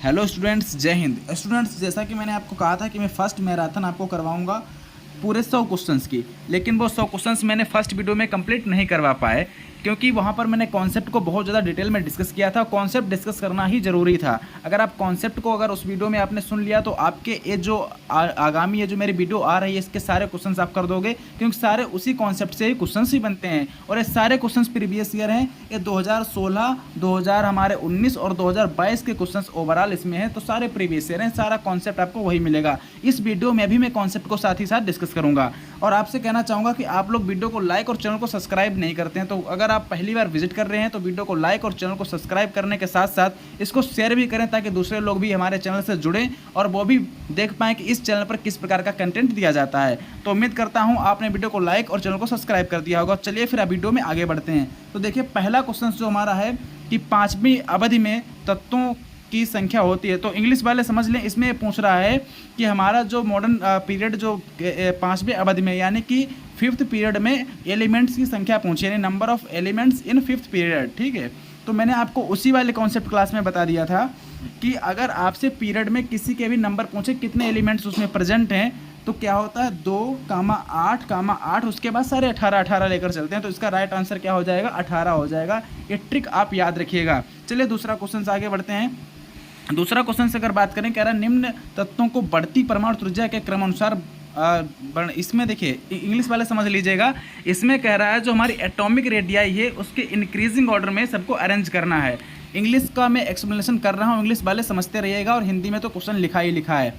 Hello students, जय Hind. Students, जैसा कि मैंने आपको कहा था कि मैं फर्स्ट मैराथन आपको करवाऊंगा पूरे 100 क्वेश्चंस की, लेकिन वो 100 क्वेश्चंस मैंने फर्स्ट वीडियो में कंप्लीट नहीं करवा पाए क्योंकि वहाँ पर मैंने कॉन्सेप्ट को बहुत ज़्यादा डिटेल में डिस्कस किया था। कॉन्सेप्ट डिस्कस करना ही ज़रूरी था। अगर आप कॉन्सेप्ट को अगर उस वीडियो में आपने सुन लिया तो आपके ये जो आगामी ये जो मेरी वीडियो आ रही है इसके सारे क्वेश्चंस आप कर दोगे, क्योंकि सारे उसी कॉन्सेप्ट से ही क्वेश्चंस ही बनते हैं और ये सारे क्वेश्चंस प्रीवियस ईयर हैं। ये 2016, 2000 हमारे 19 और 2022 के क्वेश्चंस ओवरऑल इसमें हैं, तो सारे प्रीवियस ईयर हैं। सारा कॉन्सेप्ट आपको वही मिलेगा। इस वीडियो में भी मैं कॉन्सेप्ट को साथ ही साथ डिस्कस करूंगा और आपसे कहना चाहूँगा कि आप लोग वीडियो को लाइक और चैनल को सब्सक्राइब नहीं करते हैं, तो अगर आप पहली बार विजिट कर रहे हैं तो वीडियो को लाइक और चैनल को सब्सक्राइब करने के साथ साथ इसको शेयर भी करें ताकि दूसरे लोग भी हमारे चैनल से जुड़ें और वो भी देख पाएँ कि इस चैनल पर किस प्रकार का कंटेंट दिया जाता है। तो उम्मीद करता हूँ आपने वीडियो को लाइक और चैनल को सब्सक्राइब कर दिया होगा। चलिए फिर वीडियो में आगे बढ़ते हैं। तो देखिए, पहला क्वेश्चन जो हमारा है कि 5वीं अवधि में तत्वों की संख्या होती है, तो इंग्लिश वाले समझ लें। इसमें पूछ रहा है कि हमारा जो मॉडर्न पीरियड जो 5वीं अवधि में यानी कि 5th पीरियड में एलिमेंट्स की संख्या पूछी, यानी number of elements in 5th period. ठीक है, तो मैंने आपको उसी वाले कॉन्सेप्ट क्लास में बता दिया था कि अगर आपसे पीरियड में किसी के भी नंबर पूछे कितने एलिमेंट्स उसमें प्रेजेंट हैं, तो क्या होता है 2, 8, उसके बाद सारे 18 लेकर चलते हैं। तो इसका राइट आंसर क्या हो जाएगा? 18 हो जाएगा। ये ट्रिक आप याद रखिएगा। चलिए दूसरा क्वेश्चन से आगे बढ़ते हैं। दूसरा क्वेश्चन से अगर बात करें, कह रहा है निम्न तत्वों को बढ़ती परमाणु ऊर्जा के क्रमानुसार इसमें देखिए, इंग्लिश वाले समझ लीजिएगा। इसमें कह रहा है जो हमारी एटॉमिक रेडियाई है उसके इंक्रीजिंग ऑर्डर में सबको अरेंज करना है। इंग्लिश का मैं एक्सप्लेनेशन कर रहा हूँ, इंग्लिश वाले समझते रहिएगा और हिंदी में तो क्वेश्चन लिखा ही लिखा है।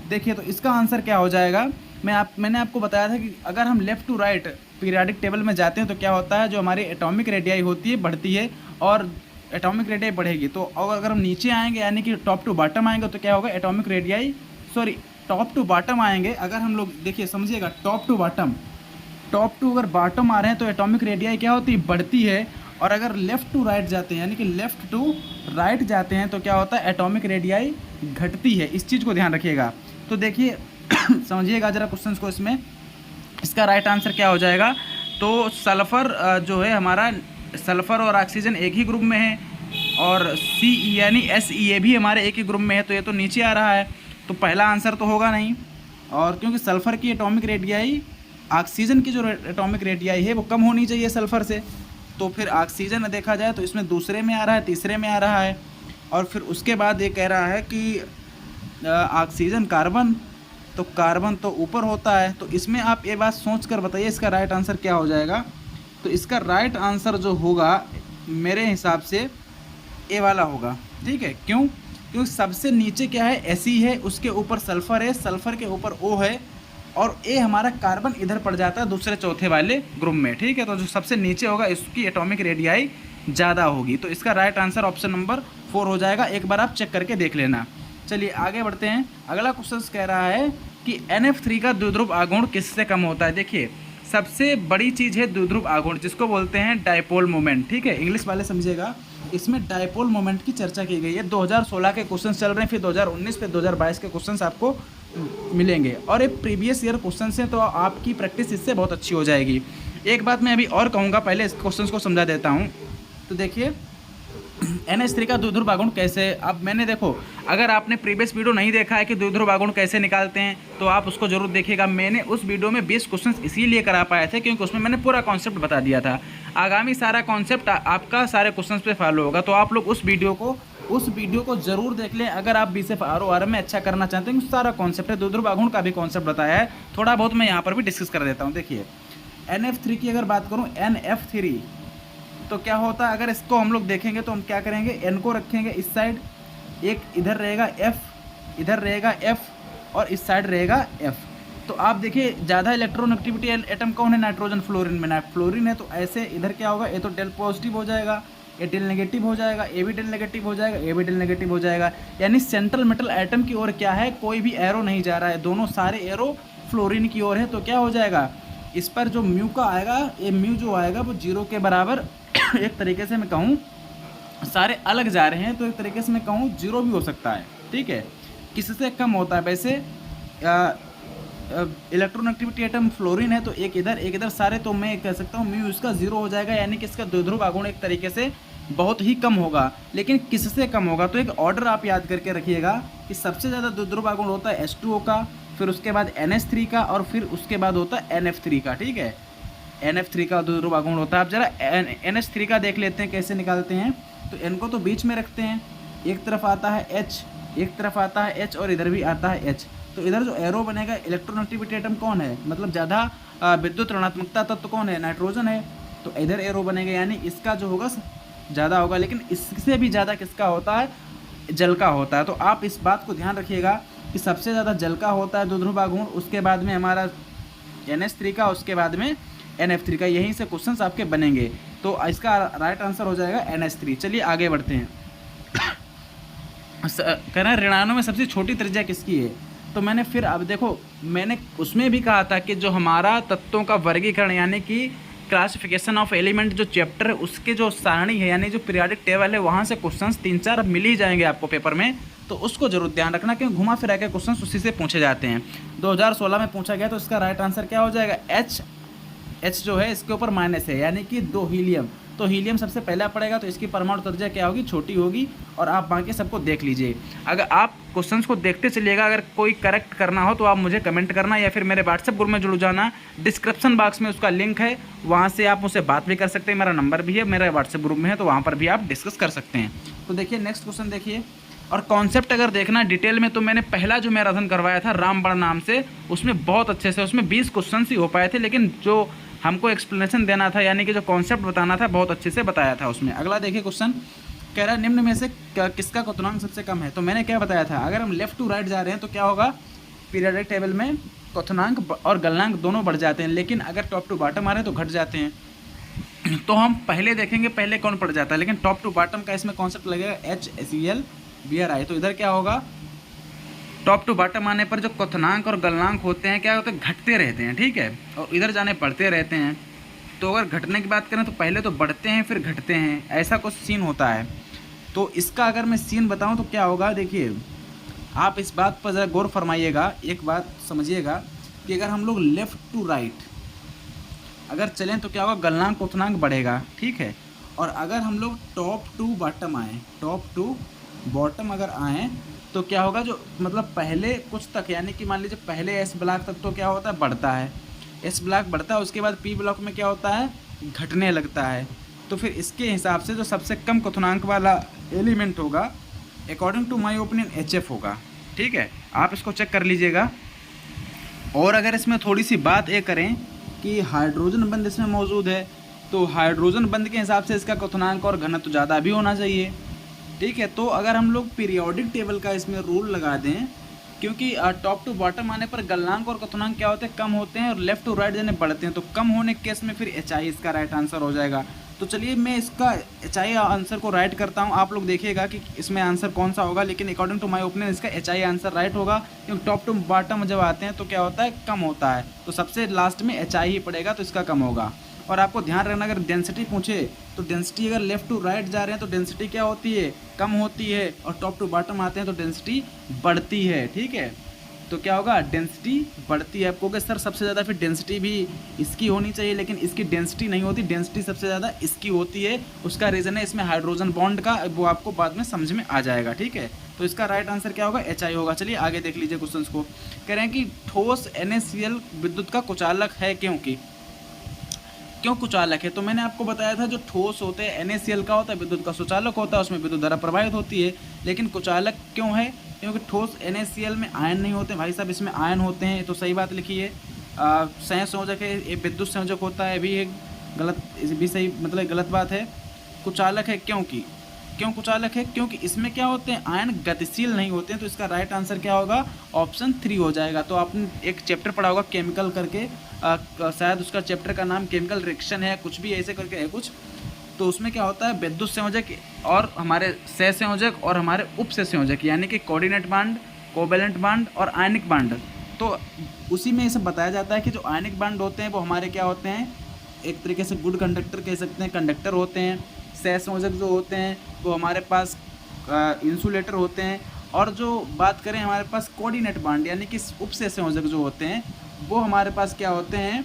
देखिए, तो इसका आंसर क्या हो जाएगा? मैंने आपको बताया था कि अगर हम left to right periodic table में जाते हैं तो क्या होता है, जो हमारी एटॉमिक रेडियाई होती है बढ़ती है और एटॉमिक रेडियाई बढ़ेगी। तो अगर हम नीचे आएंगे यानी कि टॉप टू बॉटम आएंगे तो क्या होगा? Atomic radii top to bottom आएंगे। अगर हम लोग देखिए समझिएगा, टॉप टू अगर बॉटम आ रहे हैं तो एटॉमिक रेडियाई क्या होती है? बढ़ती है। और अगर लेफ़्ट टू राइट जाते हैं यानी कि लेफ़्ट टू राइट जाते हैं तो क्या होता है? एटॉमिक रेडियाई घटती है। इस चीज़ को ध्यान रखिएगा। तो देखिए समझिएगा ज़रा क्वेश्चन को। इसमें इसका राइट आंसर क्या हो जाएगा? तो सल्फ़र जो है हमारा, सल्फ़र और ऑक्सीजन एक ही ग्रुप में है और सी यानी SEA भी हमारे एक ही ग्रुप में है, तो ये तो नीचे आ रहा है, तो पहला आंसर तो होगा नहीं। और क्योंकि सल्फ़र की एटॉमिक रेडियाई ऑक्सीजन की जो एटॉमिक रेडियाई है वो कम होनी चाहिए सल्फ़र से, तो फिर ऑक्सीजन देखा जाए तो इसमें दूसरे में आ रहा है, तीसरे में आ रहा है। और फिर उसके बाद ये कह रहा है कि ऑक्सीजन कार्बन, तो कार्बन तो ऊपर होता है। तो इसमें आप ये बात सोच कर बताइए इसका राइट आंसर क्या हो जाएगा? तो इसका राइट आंसर जो होगा मेरे हिसाब से ए वाला होगा। ठीक है, क्यों? क्योंकि सबसे नीचे क्या है? Fe है, उसके ऊपर सल्फ़र है, सल्फ़र के ऊपर O है और ए हमारा कार्बन इधर पड़ जाता है दूसरे चौथे वाले ग्रुप में। ठीक है, तो जो सबसे नीचे होगा इसकी एटॉमिक रेडियाई ज़्यादा होगी, तो इसका राइट आंसर ऑप्शन नंबर 4 हो जाएगा। एक बार आप चेक करके देख लेना। चलिए आगे बढ़ते हैं। अगला क्वेश्चन कह रहा है कि NF3 का द्विध्रुव आघूर्ण किससे कम होता है? देखिए, सबसे बड़ी चीज़ है द्विध्रुव आघूर्ण, जिसको बोलते हैं डायपोल मोमेंट। ठीक है, इंग्लिश वाले समझिएगा। इसमें डायपोल मोमेंट की चर्चा की गई है। 2016 के क्वेश्चन चल रहे हैं, फिर 2019 फिर 2022 के क्वेश्चन आपको मिलेंगे और ये प्रीवियस ईयर क्वेश्चन हैं, तो आपकी प्रैक्टिस इससे बहुत अच्छी हो जाएगी। एक बात मैं अभी और कहूँगा, पहले इस क्वेश्चन को समझा देता हूँ। तो देखिए, NH3 का द्विध्रुव आघूर्ण कैसे, अब मैंने देखो, अगर आपने प्रीवियस वीडियो नहीं देखा है कि द्विध्रुव आघूर्ण कैसे निकालते हैं तो आप उसको जरूर देखिएगा। मैंने उस वीडियो में 20 क्वेश्चन इसीलिए करा पाए थे क्योंकि उसमें मैंने पूरा कॉन्सेप्ट बता दिया था। आगामी सारा कॉन्सेप्ट आपका सारे क्वेश्चन पे फॉलो होगा, तो आप लोग उस वीडियो को जरूर देख लें। अगर आप BCEF में अच्छा करना चाहते हैं, सारा कॉन्सेप्ट है, द्विध्रुव आघूर्ण का भी कॉन्सेप्ट बताया है, थोड़ा बहुत मैं यहाँ पर भी डिस्कस कर देता हूँ। देखिए, NF3 की अगर बात करूँ, NF3 तो क्या होता है? अगर इसको हम लोग देखेंगे तो हम क्या करेंगे? N को रखेंगे इस साइड, एक इधर रहेगा F, इधर रहेगा F और इस साइड रहेगा F। तो आप देखिए, ज़्यादा इलेक्ट्रोनेगेटिविटी एटम कौन है? नाइट्रोजन, फ्लोरीन में फ्लोरीन है, तो ऐसे इधर क्या होगा? ये तो डेल पॉजिटिव हो जाएगा, ये डेल नेगेटिव हो जाएगा, ये भी डेल नेगेटिव हो जाएगा, ये भी डेल नेगेटिव हो जाएगा। यानी सेंट्रल मेटल एटम की ओर क्या है? कोई भी एरो नहीं जा रहा है, दोनों सारे एरो फ्लोरीन की ओर है। तो क्या हो जाएगा? इस पर जो म्यू का आएगा, ये म्यू जो आएगा वो 0 के बराबर एक तरीके से मैं कहूँ सारे अलग जा रहे हैं, तो एक तरीके से मैं कहूँ 0 भी हो सकता है। ठीक है, किससे कम होता है? वैसे इलेक्ट्रोनेगेटिविटी एटम फ्लोरीन है, तो एक इधर सारे, तो मैं कह सकता हूँ म्यू इसका 0 हो जाएगा, यानी कि इसका द्विध्रुव आघूर्ण एक तरीके से बहुत ही कम होगा। लेकिन किससे कम होगा? तो एक ऑर्डर आप याद करके रखिएगा कि सबसे ज़्यादा ध्रुव गुण होता है H2O का, फिर उसके बाद NH3 का, और फिर उसके बाद होता है NF3 का। ठीक है, NF3 का ध्रुव गुण होता है। आप जरा NH3 का देख लेते हैं कैसे निकालते हैं। तो N को तो बीच में रखते हैं, एक तरफ आता है H, एक तरफ आता है H, और इधर भी आता है H। तो इधर जो एरो बनेगा, इलेक्ट्रोनेगेटिविटी एटम कौन है, मतलब ज़्यादा विद्युत ऋणात्मकता तत्व कौन है? नाइट्रोजन है। तो इधर एरो बनेगा, यानी इसका जो होगा ज़्यादा होगा। लेकिन इससे भी ज़्यादा किसका होता है? जल का होता है। तो आप इस बात को ध्यान रखिएगा कि सबसे ज़्यादा जल का होता है ध्रुव गुण, उसके बाद में हमारा NH3 का, उसके बाद में NF3 का। यहीं से क्वेश्चंस आपके बनेंगे। तो इसका राइट आंसर हो जाएगा NH3। चलिए आगे बढ़ते हैं। कह रहा है ऋणाणु में सबसे छोटी त्रिज्या किसकी है? तो मैंने फिर अब देखो, मैंने उसमें भी कहा था कि जो हमारा तत्वों का वर्गीकरण यानी कि क्लासिफिकेशन ऑफ एलिमेंट जो चैप्टर है उसके जो सारणी है यानी जो पीरियोडिक टेबल है, वहाँ से क्वेश्चंस 3-4 मिल ही जाएंगे आपको पेपर में। तो उसको जरूर ध्यान रखना, क्योंकि घुमा फिरा के क्वेश्चंस उसी से पूछे जाते हैं। 2016 में पूछा गया। तो इसका राइट आंसर क्या हो जाएगा? H जो है इसके ऊपर माइनस है, यानी कि 2 हीलियम। तो हीलियम सबसे पहला पड़ेगा, तो इसकी परमाणु त्रिज्या क्या होगी? छोटी होगी। और आप बाकी सबको देख लीजिए। अगर आप क्वेश्चंस को देखते चलिएगा, अगर कोई करेक्ट करना हो तो आप मुझे कमेंट करना, या फिर मेरे व्हाट्सएप ग्रुप में जुड़ जाना। डिस्क्रिप्शन बॉक्स में उसका लिंक है, वहाँ से आप मुझसे बात भी कर सकते हैं। मेरा नंबर भी है, मेरा व्हाट्सएप ग्रुप में है, तो वहाँ पर भी आप डिस्कस कर सकते हैं। तो देखिए नेक्स्ट क्वेश्चन देखिए। और कॉन्सेप्ट अगर देखना डिटेल में, तो मैंने पहला जो मैराथन करवाया था रामबण नाम से, उसमें बहुत अच्छे से, उसमें 20 क्वेश्चन ही हो पाए थे। लेकिन जो हमको एक्सप्लेनेशन देना था यानी कि जो कॉन्सेप्ट बताना था, बहुत अच्छे से बताया था उसमें। अगला देखिए क्वेश्चन कह रहा है निम्न में से किसका क्वथनांक सबसे कम है? तो मैंने क्या बताया था, अगर हम लेफ्ट टू राइट जा रहे हैं तो क्या होगा? पीरियोडिक टेबल में क्वथनांक और गलनांक दोनों बढ़ जाते हैं, लेकिन अगर टॉप टू बॉटम आ रहे हैं तो घट जाते हैं। तो हम पहले देखेंगे पहले कौन पड़ जाता है, लेकिन टॉप टू बॉटम का इसमें कॉन्सेप्ट लगेगा HCl Bri। तो इधर क्या होगा? टॉप टू बॉटम आने पर जो क्वथनांक और गलनांक होते हैं क्या होते हैं? घटते रहते हैं। ठीक है, और इधर जाने बढ़ते रहते हैं। तो अगर घटने की बात करें तो पहले तो बढ़ते हैं फिर घटते हैं, ऐसा कुछ सीन होता है। तो इसका अगर मैं सीन बताऊं तो क्या होगा? देखिए आप इस बात पर ज़रा गौर फरमाइएगा, एक बात समझिएगा कि अगर हम लोग लेफ़्ट टू राइट अगर चलें तो क्या होगा? गलनांक क्वथनांक बढ़ेगा। ठीक है, और अगर हम लोग टॉप टू बॉटम आएँ, टॉप टू बॉटम अगर आएँ तो क्या होगा? जो मतलब पहले कुछ तक, यानी कि मान लीजिए पहले एस ब्लॉक तक तो क्या होता है? बढ़ता है, एस ब्लॉक बढ़ता है। उसके बाद पी ब्लॉक में क्या होता है? घटने लगता है। तो फिर इसके हिसाब से जो सबसे कम क्वथनांक वाला एलिमेंट होगा, according to my opinion HF होगा। ठीक है, आप इसको चेक कर लीजिएगा। और अगर इसमें थोड़ी सी बात ये करें कि हाइड्रोजन बंध इसमें मौजूद है, तो हाइड्रोजन बंध के हिसाब से इसका क्वथनांक और घनत्व ज़्यादा भी होना चाहिए। ठीक है, तो अगर हम लोग पीरियोडिक टेबल का इसमें रूल लगा दें, क्योंकि टॉप टू बॉटम आने पर गलनांक और क्वथनांक क्या होते हैं? कम होते हैं, और लेफ्ट टू राइट जाने बढ़ते हैं। तो कम होने के केस में फिर HI इसका राइट आंसर हो जाएगा। तो चलिए मैं इसका HI आंसर को राइट करता हूँ, आप लोग देखिएगा कि इसमें आंसर कौन सा होगा। लेकिन अकॉर्डिंग टू माय ओपिनियन इसका HI आंसर राइट होगा, क्योंकि टॉप टू बॉटम जब आते हैं तो क्या होता है? कम होता है। तो सबसे लास्ट में HI ही पड़ेगा, तो इसका कम होगा। और आपको ध्यान रखना, अगर डेंसिटी पूछे तो डेंसिटी अगर लेफ्ट टू राइट जा रहे हैं तो डेंसिटी क्या होती है? कम होती है, और टॉप टू बॉटम आते हैं तो डेंसिटी बढ़ती है। ठीक है, तो क्या होगा? डेंसिटी बढ़ती है। आप कहोगे सर सबसे ज़्यादा फिर डेंसिटी भी इसकी होनी चाहिए, लेकिन इसकी डेंसिटी नहीं होती, डेंसिटी सबसे ज़्यादा इसकी होती है। उसका रीज़न है इसमें हाइड्रोजन बॉन्ड का, वो आपको बाद में समझ में आ जाएगा। ठीक है, तो इसका राइट आंसर क्या होगा? HI होगा। चलिए आगे देख लीजिए क्वेश्चन को। कह रहे हैं कि ठोस NaCl विद्युत का कुचालक है, क्यों कुचालक है? तो मैंने आपको बताया था जो ठोस होते हैं NaCl का होता है विद्युत का सुचालक होता है, उसमें विद्युत धारा प्रवाहित होती है। लेकिन कुचालक क्यों है? क्योंकि ठोस NaCl में आयन नहीं होते भाई साहब, इसमें आयन होते हैं। तो सही बात लिखी है। सहसंयोजक है, ये विद्युत संयोजक होता है, भी एक गलत, भी सही, मतलब गलत बात है। कुचालक है क्यों कुचालक है? क्योंकि इसमें क्या होते हैं? आयन गतिशील नहीं होते हैं। तो इसका राइट आंसर क्या होगा? ऑप्शन 3 हो जाएगा। तो आपने एक चैप्टर पढ़ा होगा केमिकल करके, शायद उसका चैप्टर का नाम केमिकल रिएक्शन है, कुछ भी ऐसे करके है कुछ। तो उसमें क्या होता है? विद्युत संयोजक और हमारे सहसंयोजक और हमारे उप सहसंयोजक, यानी कि कोऑर्डिनेट बांड, कोवैलेंट बांड और आयनिक बांड। तो उसी में ये सब बताया जाता है कि जो आयनिक बांड होते हैं वो हमारे क्या होते हैं? एक तरीके से गुड कंडक्टर कह सकते हैं, कंडक्टर होते हैं। सहसंयोजक जो होते हैं वो हमारे पास इंसुलेटर होते हैं। और जो बात करें हमारे पास कोऑर्डिनेट बांड यानी कि उप सहसंयोजक जो होते हैं वो हमारे पास क्या होते हैं?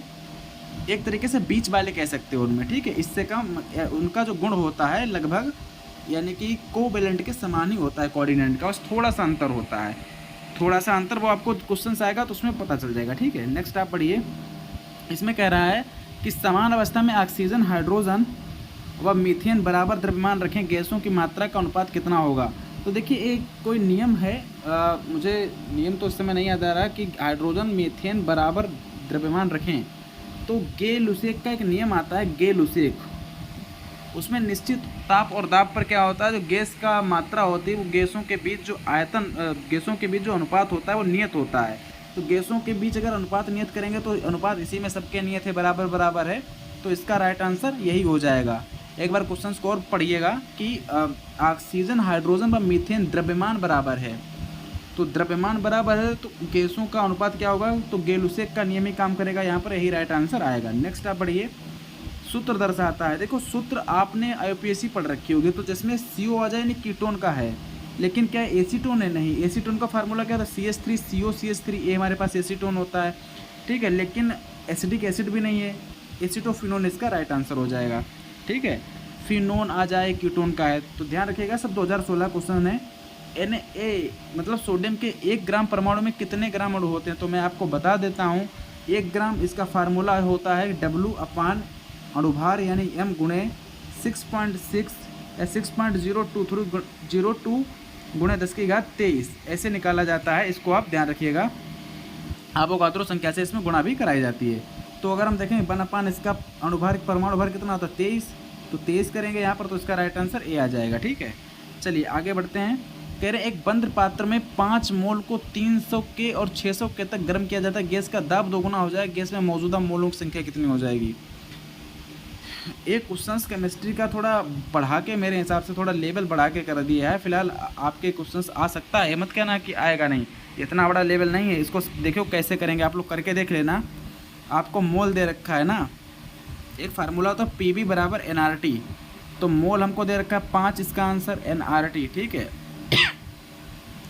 एक तरीके से बीच वाले कह सकते हो उनमें, ठीक है। इससे कम उनका जो गुण होता है लगभग यानी कि कोवेलेंट के समान ही होता है कोऑर्डिनेट का, बस थोड़ा सा अंतर होता है, थोड़ा सा अंतर, वो आपको क्वेश्चन आएगा तो उसमें पता चल जाएगा, ठीक है। नेक्स्ट आप पढ़िए। इसमें कह रहा है कि समान अवस्था में ऑक्सीजन, हाइड्रोजन व मीथेन बराबर द्रव्यमान रखें, गैसों की मात्रा का अनुपात कितना होगा। तो देखिए एक कोई नियम है, मुझे नियम तो इस समय नहीं याद आ रहा, कि हाइड्रोजन मीथेन बराबर द्रव्यमान रखें। तो गे लुसेक का एक नियम आता है, गे लुसेक, उसमें निश्चित ताप और दाब पर क्या होता है, जो गैस का मात्रा होती है वो गैसों के बीच जो आयतन, गैसों के बीच जो अनुपात होता है वो नियत होता है। तो गैसों के बीच अगर अनुपात नियत करेंगे तो अनुपात इसी में सबके नियत है, बराबर बराबर है, तो इसका राइट आंसर यही हो जाएगा। एक बार क्वेश्चन को और पढ़िएगा कि ऑक्सीजन, हाइड्रोजन व मीथेन द्रव्यमान बराबर है, तो द्रव्यमान बराबर है तो गैसों का अनुपात क्या होगा, तो गे-लुसेक का नियम ही काम करेगा, यहाँ पर यही राइट आंसर आएगा। नेक्स्ट आप पढ़िए। सूत्र दर्शाता है, देखो सूत्र आपने आईयूपीएसी पढ़ रखी होगी, तो जिसमें CO आ जाए यानी कीटोन का है, लेकिन क्या एसीटोन है, नहीं। एसीटोन का फार्मूला क्या था, CH3CO CH3, ये हमारे पास एसीटोन होता है, ठीक है, लेकिन एसिडिक एसिड भी नहीं है, एसीटोफिनोन इसका राइट आंसर हो जाएगा, ठीक है। फिनोन आ जाए कीटोन का है, तो ध्यान रखिएगा सब 2016 क्वेश्चन है। Na मतलब सोडियम के 1 ग्राम परमाणु में कितने ग्राम अणु होते हैं, तो मैं आपको बता देता हूँ। 1 ग्राम इसका फार्मूला होता है W अपान अणुभार यानी M गुणे 6.6 या 6.023 गुणे 10⁻23 ऐसे निकाला जाता है। इसको आप ध्यान रखिएगा, अवोगाद्रो संख्या से इसमें गुणा भी कराई जाती है। तो अगर हम देखें 1 अपान इसका अणुभार परमाणु भार कितना होता है 23, तो 23 करेंगे यहाँ पर, तो इसका राइट आंसर ए आ जाएगा, ठीक है। चलिए आगे बढ़ते हैं। कह रहे एक बंद पात्र में 5 मोल को 300 के और 600 के तक गर्म किया जाता है, गैस का दाब दोगुना हो जाएगा, गैस में मौजूदा मोलों की संख्या कितनी हो जाएगी। एक क्वेश्चंस केमिस्ट्री का थोड़ा बढ़ा के, मेरे हिसाब से थोड़ा लेवल बढ़ा के कर दिया है। फिलहाल आपके क्वेश्चंस आ सकता है, मत कहना कि आएगा नहीं, इतना बड़ा लेवल नहीं है। इसको देखो कैसे करेंगे, आप लोग करके देख लेना। आपको मोल दे रखा है ना, एक फार्मूला होता है PV बराबर nRT, तो मोल हमको दे रखा है 5, इसका आंसर nRT, ठीक है।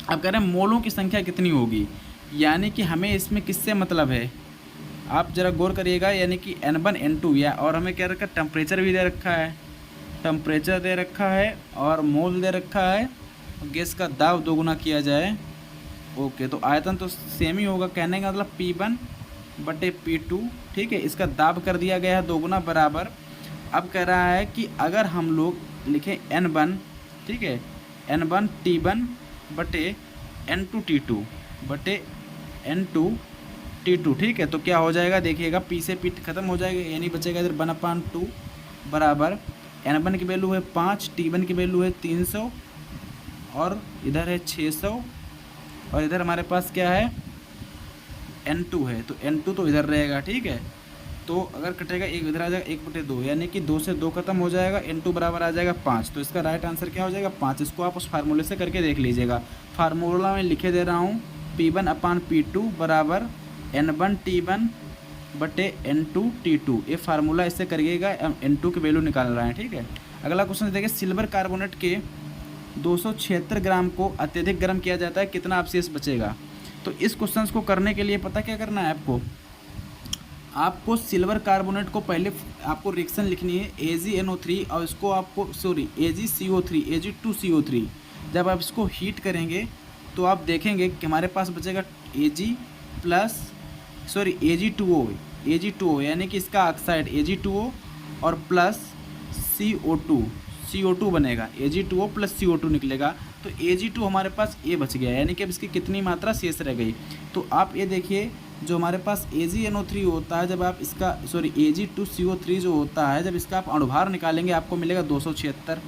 अब कह रहे हैं मोलों की संख्या कितनी होगी, यानी कि हमें इसमें किससे मतलब है, आप ज़रा गौर करिएगा, यानी कि N1 N2 या, और हमें क्या रखा है, टेम्परेचर भी दे रखा है, टेम्परेचर दे रखा है और मोल दे रखा है, गैस का दाब दोगुना किया जाए, ओके। तो आयतन तो सेम ही होगा, कहने का मतलब P1 बटे P2, ठीक है। इसका दाब कर दिया गया है दोगुना बराबर। अब कह रहा है कि अगर हम लोग लिखें N1, ठीक है, N1 T1 बटे N2 T2 बटे N2 T2, ठीक है। तो क्या हो जाएगा देखिएगा, P से P खत्म हो जाएगा, यानी बचेगा इधर 1/2 बराबर N1 की वैल्यू है 5, T1 की वैल्यू है 300 और इधर है 600 और इधर हमारे पास क्या है N2 है, तो N2 तो इधर रहेगा, ठीक है। तो अगर कटेगा एक इधर आ जाएगा 1/2, यानी कि 2 से 2 खत्म हो जाएगा, N2 बराबर आ जाएगा 5, तो इसका राइट आंसर क्या हो जाएगा 5। इसको आप उस फार्मूले से करके देख लीजिएगा, फार्मूला में लिखे दे रहा हूँ P1 अपान P2 बराबर N1 T1 बटे N2 T2, ये फार्मूला इससे करिएगा, N2 की वैल्यू निकाल रहे हैं, ठीक है। अगला क्वेश्चन देखिए, सिल्वर कार्बोनेट के 276 ग्राम को अत्यधिक गर्म किया जाता है, कितना अवशेष बचेगा। तो इस क्वेश्चन को करने के लिए पता क्या करना है आपको सिल्वर कार्बोनेट को पहले आपको रिएक्शन लिखनी है AgNO3 और इसको आपको AgCO3 Ag2CO3। जब आप इसको हीट करेंगे तो आप देखेंगे कि हमारे पास बचेगा Ag2O यानी कि इसका ऑक्साइड Ag2O और प्लस CO2 बनेगा, Ag2O प्लस CO2 निकलेगा, तो Ag2 हमारे पास ये बच गया, यानी कि अब इसकी कितनी मात्रा शेष रह गई। तो आप ये देखिए, जो हमारे पास AgNO3 होता है, जब आप इसका Ag2CO3 जो होता है, जब इसका आप अणुभार निकालेंगे आपको मिलेगा 276,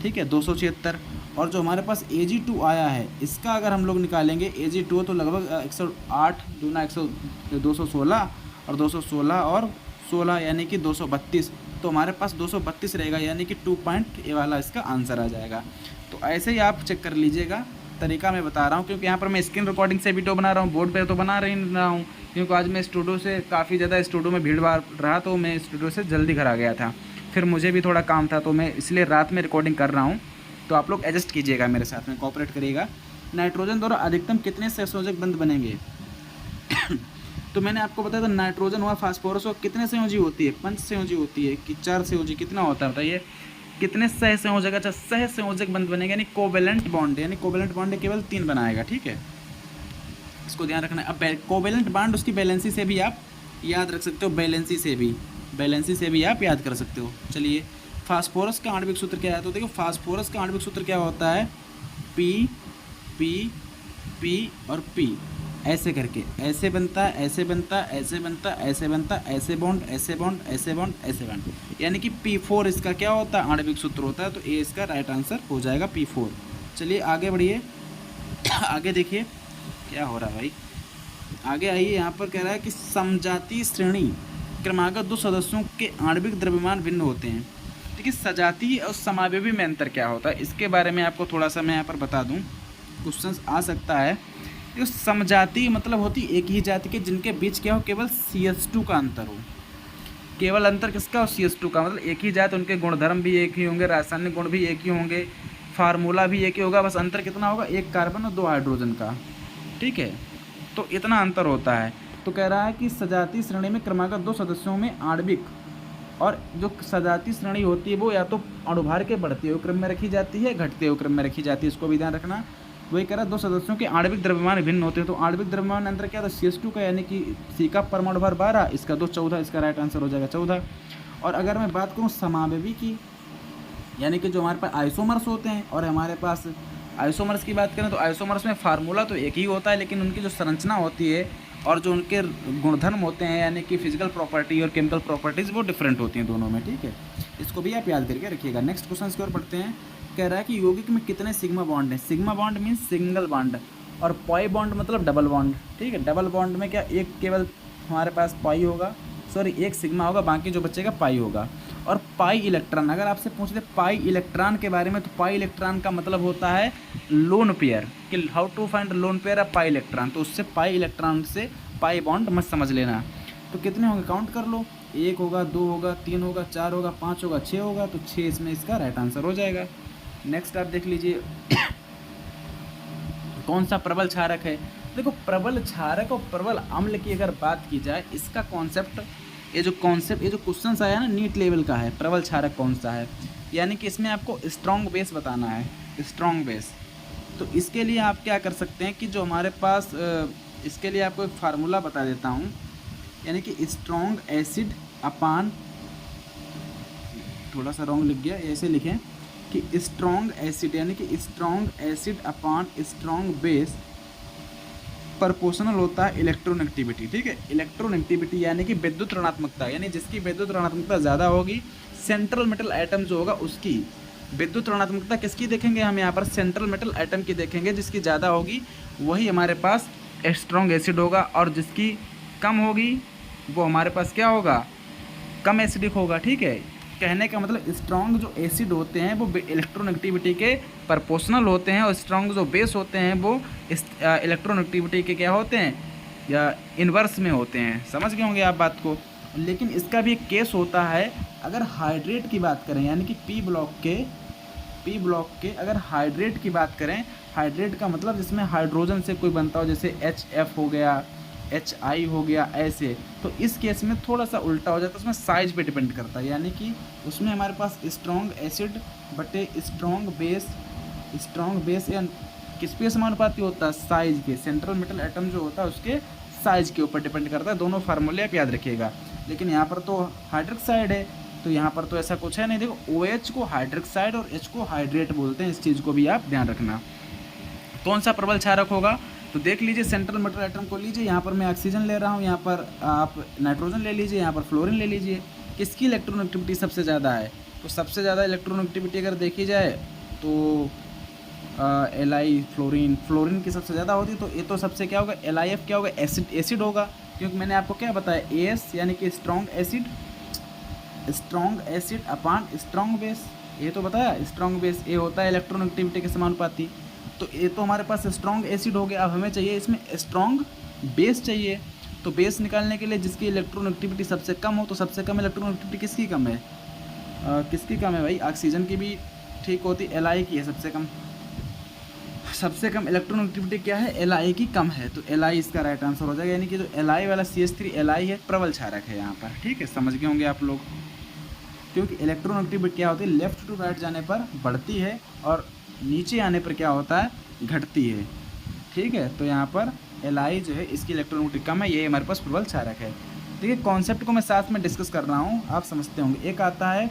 ठीक है, 276। और जो हमारे पास Ag2 आया है, इसका अगर हम लोग निकालेंगे Ag2 तो लगभग 108 दूना 216 और 216 और 16 यानी कि 232, तो हमारे पास 232 रहेगा, यानी कि 2 पॉइंट ए वाला इसका आंसर आ जाएगा। तो ऐसे ही आप चेक कर लीजिएगा, तरीका मैं बता रहा हूँ, क्योंकि यहाँ पर मैं स्क्रीन रिकॉर्डिंग से वीडियो बना रहा हूँ, बोर्ड पे तो बना नहीं रहा हूँ, क्योंकि आज मैं स्टूडियो से काफ़ी ज़्यादा स्टूडियो में भीड़ भाड़ रहा, तो मैं स्टूडियो से जल्दी घर आ गया था, फिर मुझे भी थोड़ा काम था, तो मैं इसलिए रात में रिकॉर्डिंग कर रहा हूँ। तो आप लोग एडजस्ट कीजिएगा, मेरे साथ में कोऑपरेट करिएगा। नाइट्रोजन द्वारा अधिकतम कितने सहसंयोजक बंध बनेंगे तो मैंने आपको बताया था नाइट्रोजन हुआ फास्फोरस और कितने संयोजी होती है, 5 संयोजी होती है कि 4 संयोजी, कितना होता है बताइए, कितने सह संयोजक, अच्छा सह संयोजक बंद बनेगा, यानी कोवेलेंट बॉन्ड, यानी कोवेलेंट बॉन्ड केवल 3 बनाएगा, ठीक है, इसको ध्यान रखना है। अब कोवेलेंट बॉन्ड उसकी बैलेंसी से भी आप याद रख सकते हो, बैलेंसी से भी आप याद कर सकते हो। चलिए फास्फोरस का आणविक सूत्र क्या है, तो देखो फास्फोरस का आणविक सूत्र क्या होता है, पी पी पी और पी, ऐसे करके ऐसे बनता है, ऐसे बनता है, ऐसे बनता है, ऐसे बनता है, ऐसे बॉन्ड, ऐसे बॉन्ड, ऐसे बॉन्ड, ऐसे बॉन्ड, यानी कि P4 इसका क्या होता है, आणविक सूत्र होता है। तो ए इसका राइट आंसर हो जाएगा P4। चलिए आगे बढ़िए, आगे देखिए क्या हो रहा है भाई, आगे आइए। यहाँ पर कह रहा है कि समजातीय श्रेणी क्रमागत 2 सदस्यों के आणविक द्रव्यमान भिन्न होते हैं। देखिए सजातीय और समावयवी में अंतर क्या होता है, इसके बारे में आपको थोड़ा सा मैं यहाँ पर बता दूँ, क्वेश्चन आ सकता है। जो समजातीय मतलब होती एक ही जाति के जिनके बीच क्या हो, केवल CH2 का अंतर हो, केवल अंतर किसका हो, CH2 का, मतलब एक ही जात, उनके गुणधर्म भी एक ही होंगे, रासायनिक गुण भी एक ही होंगे, फार्मूला भी एक ही होगा, बस अंतर कितना होगा, 1 कार्बन और 2 हाइड्रोजन का, ठीक है, तो इतना अंतर होता है। तो कह रहा है कि सजातीय श्रेणी में क्रमागत 2 सदस्यों में आणविक, और जो सजातीय श्रेणी होती है वो या तो अणुभार के बढ़ते हुए क्रम में रखी जाती है, घटते हुए क्रम में रखी जाती है, इसको भी ध्यान रखना। वही कह रहा 2 सदस्यों के आणविक द्रव्यमान भिन्न होते हैं। तो आणविक द्रव्यमान अंतर क्या था, CH2 का, यानी कि C का परमाणु भार 12, इसका 2 14, इसका राइट आंसर हो जाएगा 14। और अगर मैं बात करूँ समावयवी की, यानी कि जो हमारे पास आइसोमर्स होते हैं, और हमारे पास आइसोमर्स की बात करें तो आइसोमर्स में फार्मूला तो एक ही होता है, लेकिन उनकी जो संरचना होती है और जो उनके गुणधर्म होते हैं, यानी कि फिजिकल प्रॉपर्टी और केमिकल प्रॉपर्टीज़, वो डिफरेंट होती हैं दोनों में, ठीक है, इसको भी आप याद करके रखिएगा। नेक्स्ट क्वेश्चन की ओर पढ़ते हैं। कह रहा है कि यौगिक में कितने सिग्मा बॉन्ड हैं, sigma bond means single bond, और पाई बॉन्ड मतलब डबल बॉन्ड, ठीक है, डबल बॉन्ड में क्या एक केवल हमारे पास पाई होगा, सॉरी एक सिग्मा होगा, बाकी जो बचेगा पाई होगा। और पाई इलेक्ट्रॉन, अगर आपसे पूछ दे पाई इलेक्ट्रॉन के बारे में, तो पाई इलेक्ट्रॉन का मतलब होता है लोन पेयर, कि how to find lone pair of pi electron, तो उससे पाई इलेक्ट्रॉन से पाई बॉन्ड मत समझ लेना। तो कितने होंगे काउंट कर लो, 1 होगा, 2 होगा, 3 होगा, 4 होगा, 5 होगा, 6 होगा, तो 6 इसमें इसका राइट आंसर हो जाएगा। नेक्स्ट आप देख लीजिए कौन सा प्रबल क्षारक है। देखो प्रबल क्षारक और प्रबल अम्ल की अगर बात की जाए, इसका कॉन्सेप्ट, ये जो क्वेश्चन आया ना नीट लेवल का है, प्रबल क्षारक कौन सा है, यानी कि इसमें आपको स्ट्रॉन्ग बेस बताना है, स्ट्रॉन्ग बेस। तो इसके लिए आप क्या कर सकते हैं कि जो हमारे पास, इसके लिए आपको एक फार्मूला बता देता हूँ, यानी कि स्ट्रॉन्ग एसिड अपान, थोड़ा सा रॉन्ग लिख गया, ऐसे लिखें कि स्ट्रॉन्ग एसिड, यानी कि स्ट्रॉन्ग एसिड अपान स्ट्रॉन्ग बेस प्रोपोर्शनल होता है इलेक्ट्रोनेगेटिविटी, ठीक है, इलेक्ट्रोनेगेटिविटी यानी कि विद्युत ऋणात्मकता, यानी जिसकी विद्युत ऋणात्मकता ज़्यादा होगी, सेंट्रल मेटल एटम जो होगा उसकी विद्युत ऋणात्मकता किसकी देखेंगे हम यहाँ पर, सेंट्रल मेटल एटम की देखेंगे, जिसकी ज़्यादा होगी वही हमारे पास स्ट्रॉन्ग एसिड होगा, और जिसकी कम होगी वो हमारे पास क्या होगा, कम एसिडिक होगा, ठीक है। कहने का मतलब स्ट्रॉन्ग जो एसिड होते हैं वो इलेक्ट्रोनेगेटिविटी के प्रोपोर्शनल होते हैं, और स्ट्रॉन्ग जो बेस होते हैं वो इलेक्ट्रोनेगेटिविटी के क्या होते हैं, या इन्वर्स में होते हैं। समझ गए होंगे आप बात को। लेकिन इसका भी एक केस होता है, अगर हाइड्रेट की बात करें, यानी कि पी ब्लॉक के अगर हाइड्रेट की बात करें, हाइड्रेट का मतलब जिसमें हाइड्रोजन से कोई बनता हो, जैसे HF हो गया, HI हो गया, ऐसे, तो इस केस में थोड़ा सा उल्टा हो जाता है, उसमें साइज पे डिपेंड करता है, यानी कि उसमें हमारे पास स्ट्रॉन्ग एसिड बटे स्ट्रॉन्ग बेस या किस पे समानुपाती होता है, साइज के, सेंट्रल मेटल एटम जो होता है उसके साइज के ऊपर डिपेंड करता है। दोनों फार्मूले आप याद रखिएगा। लेकिन यहाँ पर तो हाइड्रिक साइड है, तो यहाँ पर तो ऐसा कुछ है नहीं। देखो OH को हाइड्रिक साइड और H को हाइड्रेट बोलते हैं, इस चीज़ को भी आप ध्यान रखना। कौन सा प्रबल क्षारक होगा, तो देख लीजिए सेंट्रल मेटल एटम को लीजिए, यहाँ पर मैं ऑक्सीजन ले रहा हूँ, यहाँ पर आप नाइट्रोजन ले लीजिए, यहाँ पर फ्लोरीन ले लीजिए। किसकी इलेक्ट्रोनेगेटिविटी सबसे ज़्यादा है, तो सबसे ज़्यादा इलेक्ट्रोनेगेटिविटी अगर देखी जाए तो Li फ्लोरीन की सबसे ज़्यादा होती है। तो ये तो सबसे क्या होगा, LiF क्या होगा, एसिड होगा, क्योंकि मैंने आपको क्या बताया, AS यानी कि स्ट्रॉन्ग एसिड अपान स्ट्रॉन्ग बेस, ये तो बताया स्ट्रॉन्ग बेस, ये होता है इलेक्ट्रोनेगेटिविटी के समानुपाती। तो ये तो हमारे पास स्ट्रॉन्ग एसिड हो गया। अब हमें चाहिए इसमें स्ट्रॉन्ग बेस चाहिए, तो बेस निकालने के लिए जिसकी इलेक्ट्रोनेगेटिविटी सबसे कम हो, तो सबसे कम इलेक्ट्रोनेगेटिविटी किसकी कम है, किसकी कम है भाई, ऑक्सीजन की भी ठीक होती, Li की है सबसे कम। सबसे कम इलेक्ट्रोनेगेटिविटी क्या है, Li की कम है, तो Li इसका राइट आंसर हो जाएगा। यानी कि जो Li वाला CH3 Li है प्रबल क्षारक है यहाँ पर, ठीक है, समझ गए होंगे आप लोग। क्योंकि इलेक्ट्रोनेगेटिविटी क्या होती है, लेफ्ट टू राइट जाने पर बढ़ती है और नीचे आने पर क्या होता है, घटती है, ठीक है। तो यहाँ पर Li जो है इसकी इलेक्ट्रोनेगेटिविटी कम है, ये हमारे पास प्रबल क्षारक है। देखिए कॉन्सेप्ट को मैं साथ में डिस्कस कर रहा हूँ, आप समझते होंगे। एक आता है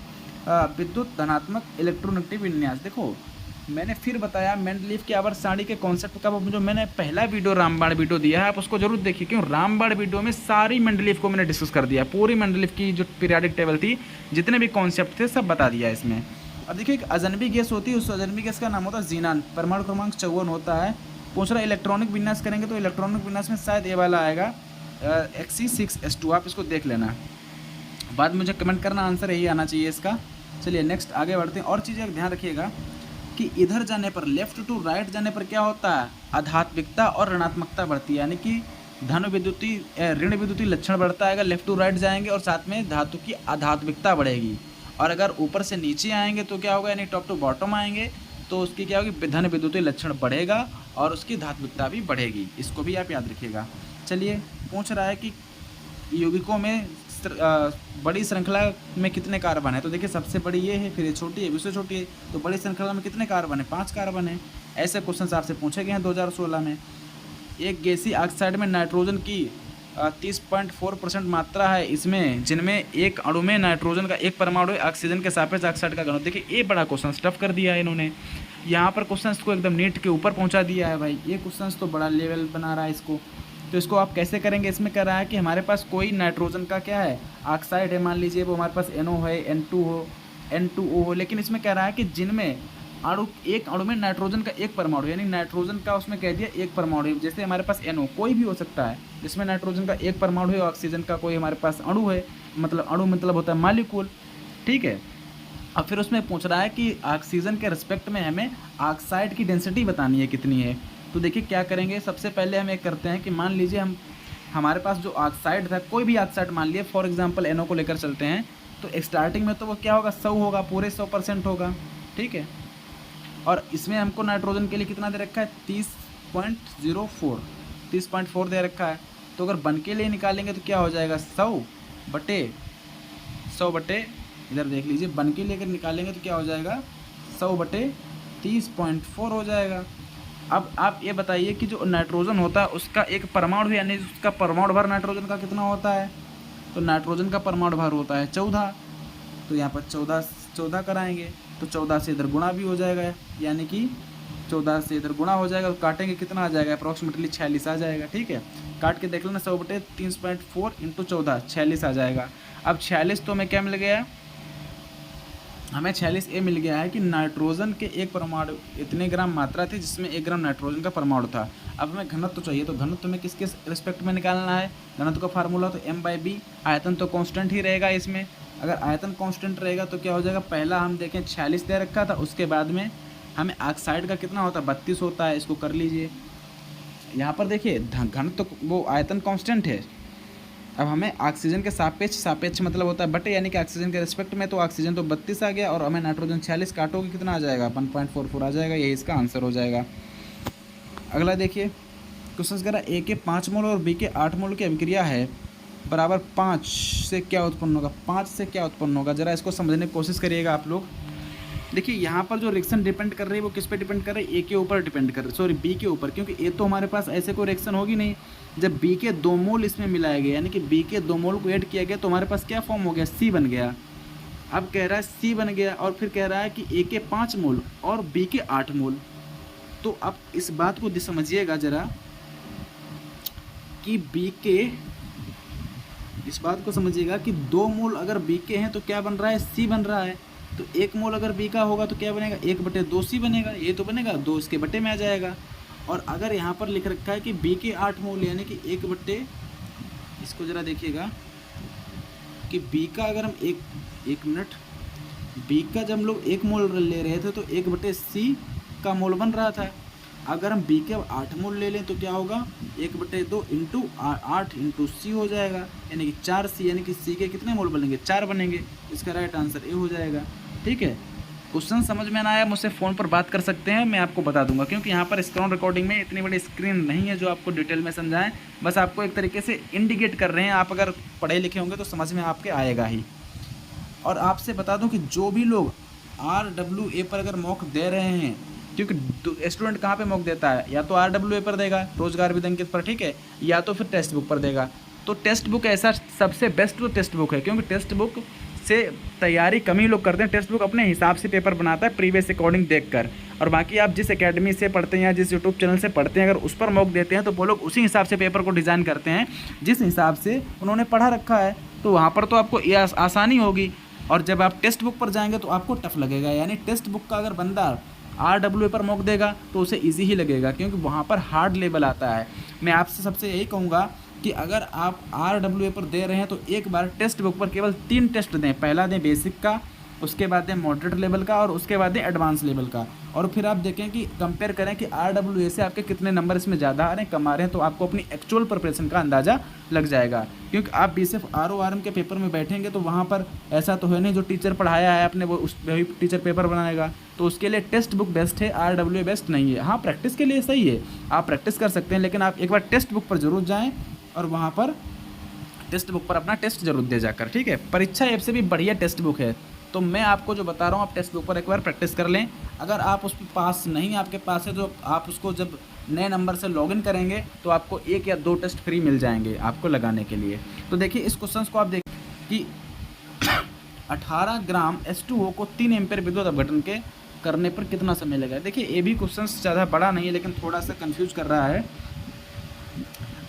विद्युत धनात्मक इलेक्ट्रोनेगेटिव विन्यास। देखो मैंने फिर बताया मेंडलीफ की आवर्त सारणी के कॉन्सेप्ट का जो मैंने पहला वीडियो रामबाण वीडियो दिया है, आप उसको जरूर देखिए, क्यों रामबाण वीडियो में सारी मेंडलीफ को मैंने डिस्कस कर दिया, पूरी मेंडलीफ की जो पीरियाडिक टेबल थी, जितने भी कॉन्सेप्ट थे सब बता दिया इसमें। अब देखिए एक अजनबी गैस होती है, उस अजनबी गैस का नाम होता है जीनान, परमाणु क्रमांक 54 होता है। पूछ रहा इलेक्ट्रॉनिक विन्यास करेंगे तो इलेक्ट्रॉनिक विन्यास में शायद ये वाला आएगा Xc6s2, आप इसको देख लेना, बाद में मुझे कमेंट करना, आंसर यही आना चाहिए इसका। चलिए नेक्स्ट आगे बढ़ते हैं। और चीज़ें ध्यान रखिएगा कि इधर जाने पर, लेफ्ट टू राइट जाने पर क्या होता है, आध्यात्मिकता और ऋणात्मकता बढ़ती है, यानी कि धन विद्युती ऋण विद्युती लक्षण बढ़ता है अगर लेफ्ट टू राइट जाएंगे, और साथ में धातु की आध्यात्मिकता बढ़ेगी। और अगर ऊपर से नीचे आएंगे तो क्या होगा, यानी टॉप टू बॉटम आएंगे तो उसकी क्या होगी, धन विद्युती लक्षण बढ़ेगा और उसकी धात्विकता भी बढ़ेगी, इसको भी आप याद रखिएगा। चलिए पूछ रहा है कि यौगिकों में बड़ी श्रृंखला में कितने कार्बन है, तो देखिए सबसे बड़ी ये है, फिर ये छोटी है, उससे छोटी है, तो बड़ी श्रृंखला में कितने कार्बन है, 5 कार्बन है। ऐसे क्वेश्चन आपसे पूछे गए हैं 2016 में। एक गैसीय ऑक्साइड में नाइट्रोजन की 30.4% मात्रा है इसमें, जिनमें एक अणु में नाइट्रोजन का एक परमाणु है, ऑक्सीजन के सापेक्ष ऑक्साइड का घनत्व। देखिए ये बड़ा क्वेश्चन टफ कर दिया है इन्होंने, यहाँ पर क्वेश्चन को एकदम नीट के ऊपर पहुँचा दिया है भाई, ये क्वेश्चन तो बड़ा लेवल बना रहा है इसको। तो इसको आप कैसे करेंगे, इसमें कह रहा है कि हमारे पास कोई नाइट्रोजन का क्या है, ऑक्साइड है, मान लीजिए वो हमारे पास NO है, N2 हो, N2O हो, लेकिन इसमें कह रहा है कि जिनमें एक अणु में नाइट्रोजन का एक परमाणु, यानी नाइट्रोजन का उसमें कह दिया एक परमाणु, जैसे हमारे पास NO कोई भी हो सकता है जिसमें नाइट्रोजन का एक परमाणु है, ऑक्सीजन का कोई हमारे पास अणु है, मतलब अणु मतलब होता है मॉलिक्यूल, ठीक है। अब फिर उसमें पूछ रहा है कि ऑक्सीजन के रिस्पेक्ट में हमें ऑक्साइड की डेंसिटी बतानी है कितनी है। तो देखिए क्या करेंगे, सबसे पहले हम एक करते हैं कि मान लीजिए हमारे पास जो ऑक्साइड था, कोई भी ऑक्साइड मान लिए, फॉर एग्जांपल NO को लेकर चलते हैं, तो स्टार्टिंग में तो वो क्या होगा, 100 होगा, पूरे 100% होगा, ठीक है। और इसमें हमको नाइट्रोजन के लिए कितना दे रखा है, 30.4 दे रखा है। तो अगर बन के लिए निकालेंगे तो क्या हो जाएगा, 100 बटे इधर देख लीजिए, बन के लिए अगर निकालेंगे तो क्या हो जाएगा, 100 बटे 30.4 हो जाएगा। अब आप ये बताइए कि जो नाइट्रोजन होता है उसका एक परमाणु, यानी उसका परमाणु भर नाइट्रोजन का कितना होता है, तो नाइट्रोजन का परमाणु भर होता है 14, तो यहाँ पर 14 कराएंगे, तो 14 से इधर गुणा भी हो जाएगा, यानी कि 14 से इधर गुणा हो जाएगा, तो काटेंगे कितना आ जाएगा, अप्रॉक्सीमेटली 46 आ जाएगा, ठीक है। काट के देख लेना, 100 बटे 30.4 × 14 46 आ जाएगा। अब 46 तो हमें क्या मिल गया, हमें 46 ये मिल गया है कि नाइट्रोजन के एक परमाणु इतने ग्राम मात्रा थी जिसमें 1 ग्राम नाइट्रोजन का परमाणु था। अब हमें घनत्व चाहिए, तो घनत्व में किसके रिस्पेक्ट में निकालना है, घनत्व का फार्मूला तो m/b, आयतन तो कांस्टेंट ही रहेगा इसमें। अगर आयतन कांस्टेंट रहेगा तो क्या हो जाएगा, पहला हम देखें 46 दे रखा था, उसके बाद में हमें ऑक्साइड का कितना होता है, 32 होता है, इसको कर लीजिए। यहाँ पर देखिए घनत्व वो आयतन कांस्टेंट है, अब हमें ऑक्सीजन के सापेक्ष मतलब होता है बटे, यानी कि ऑक्सीजन के रिस्पेक्ट में, तो ऑक्सीजन तो 32 आ गया और हमें नाइट्रोजन 46, काटोगे कितना आ जाएगा, 1.44 आ जाएगा, यही इसका आंसर हो जाएगा। अगला देखिए क्वेश्चन कह रहा है A के 5 मोल और B के 8 मोल की अभिक्रिया है बराबर 5 से क्या उत्पन्न होगा, 5 से क्या उत्पन्न होगा, जरा इसको समझने की कोशिश करिएगा आप लोग। देखिए यहाँ पर जो रिएक्शन डिपेंड कर रही है वो किस पे डिपेंड कर रही है, A के ऊपर डिपेंड कर रही है, सॉरी B के ऊपर, क्योंकि A तो हमारे पास ऐसे कोई रिएक्शन होगी नहीं। जब B के 2 मोल इसमें मिलाए गए, यानी कि B के 2 मोल को ऐड किया गया, तो हमारे पास क्या फॉर्म हो गया, C बन गया। अब कह रहा है C बन गया और फिर कह रहा है कि A के 5 मोल और B के 8 मोल। तो अब इस बात को समझिएगा जरा कि इस बात को समझिएगा कि 2 मोल अगर B के हैं तो क्या बन रहा है, C बन रहा है। तो 1 मोल अगर B का होगा तो क्या बनेगा, 1/2C बनेगा, ये तो बनेगा 2 इसके बटे में आ जाएगा। और अगर यहाँ पर लिख रखा है कि B के 8 मोल, यानी कि इसको ज़रा देखिएगा कि B का अगर हम एक मिनट, B का जब हम लोग 1 मोल ले रहे थे तो 1/C का मोल बन रहा था। अगर हम B के 8 मोल ले लें तो क्या होगा, 1/2 × 8 × C हो जाएगा, यानी कि 4C, यानी कि C के कितने मोल बनेंगे, 4 बनेंगे। इसका राइट आंसर ए हो जाएगा, ठीक है। क्वेश्चन समझ में ना आया मुझसे फ़ोन पर बात कर सकते हैं, मैं आपको बता दूंगा, क्योंकि यहाँ पर स्क्रीन रिकॉर्डिंग में इतनी बड़ी स्क्रीन नहीं है जो आपको डिटेल में समझाएं। बस आपको एक तरीके से इंडिकेट कर रहे हैं, आप अगर पढ़े लिखे होंगे तो समझ में आपके आएगा ही। और आपसे बता दूं कि जो भी लोग RWA पर अगर मॉक दे रहे हैं, क्योंकि स्टूडेंट कहाँ पे मॉक देता है, या तो RWA पर देगा, रोजगार विद अंकित पर, ठीक है, या तो फिर टेक्स्ट बुक पर देगा। तो टेक्स्ट बुक ऐसा सबसे बेस्ट तो टेक्स्ट बुक है, क्योंकि टेक्स्ट बुक से तैयारी कम ही लोग करते हैं। टेक्स्ट बुक अपने हिसाब से पेपर बनाता है प्रीवियस अकॉर्डिंग देखकर, और बाकी आप जिस एकेडमी से पढ़ते हैं या जिस यूट्यूब चैनल से पढ़ते हैं, अगर उस पर मॉक देते हैं तो वो लोग उसी हिसाब से पेपर को डिज़ाइन करते हैं जिस हिसाब से उन्होंने पढ़ा रखा है। तो वहाँ पर तो आपको ये आसानी होगी, और जब आप टेक्स्ट बुक पर जाएंगे तो आपको टफ लगेगा। यानी टेक्स्ट बुक का अगर बंदा RWA पर मॉक देगा तो उसे इजी ही लगेगा, क्योंकि वहाँ पर हार्ड लेवल आता है। मैं आपसे सबसे यही कहूँगा कि अगर आप RWA पर दे रहे हैं तो एक बार टेक्स्ट बुक पर केवल 3 टेस्ट दें। पहला दें बेसिक का, उसके बाद दें मॉडरेट लेवल का, और उसके बाद दें एडवांस लेवल का। और फिर आप देखें कि कंपेयर करें कि RWA से आपके कितने नंबर इसमें ज़्यादा आ रहे हैं, कम आ रहे हैं, तो आपको अपनी एक्चुअल प्रिपरेशन का अंदाज़ा लग जाएगा। क्योंकि आप भी सिर्फ RORM के पेपर में बैठेंगे तो वहाँ पर ऐसा तो है नहीं जो टीचर पढ़ाया है आपने वो उस वही टीचर पेपर बनाएगा। तो उसके लिए टेक्स्ट बुक बेस्ट है, RWA बेस्ट नहीं है। हाँ, प्रैक्टिस के लिए सही है, आप प्रैक्टिस कर सकते हैं, लेकिन आप एक बार टेक्स्ट बुक पर ज़रूर जाएँ और वहाँ पर टेक्स्ट बुक पर अपना टेस्ट जरूर दे जाकर, ठीक है। परीक्षा ऐप से भी बढ़िया टेक्स्ट बुक है, तो मैं आपको जो बता रहा हूँ आप टेक्स्ट बुक पर एक बार प्रैक्टिस कर लें। अगर आप उस पर पास नहीं आपके पास है तो आप उसको जब नए नंबर से लॉगिन करेंगे तो आपको 1 या 2 टेस्ट फ्री मिल जाएंगे आपको लगाने के लिए। तो देखिए इस क्वेश्चन को आप देखिए कि 18 ग्राम H2O को 3 एम्पीयर विद्युत अपघटन के करने पर कितना समय लगेगा। देखिए ये भी क्वेश्चन ज़्यादा बड़ा नहीं है, लेकिन थोड़ा सा कन्फ्यूज कर रहा है।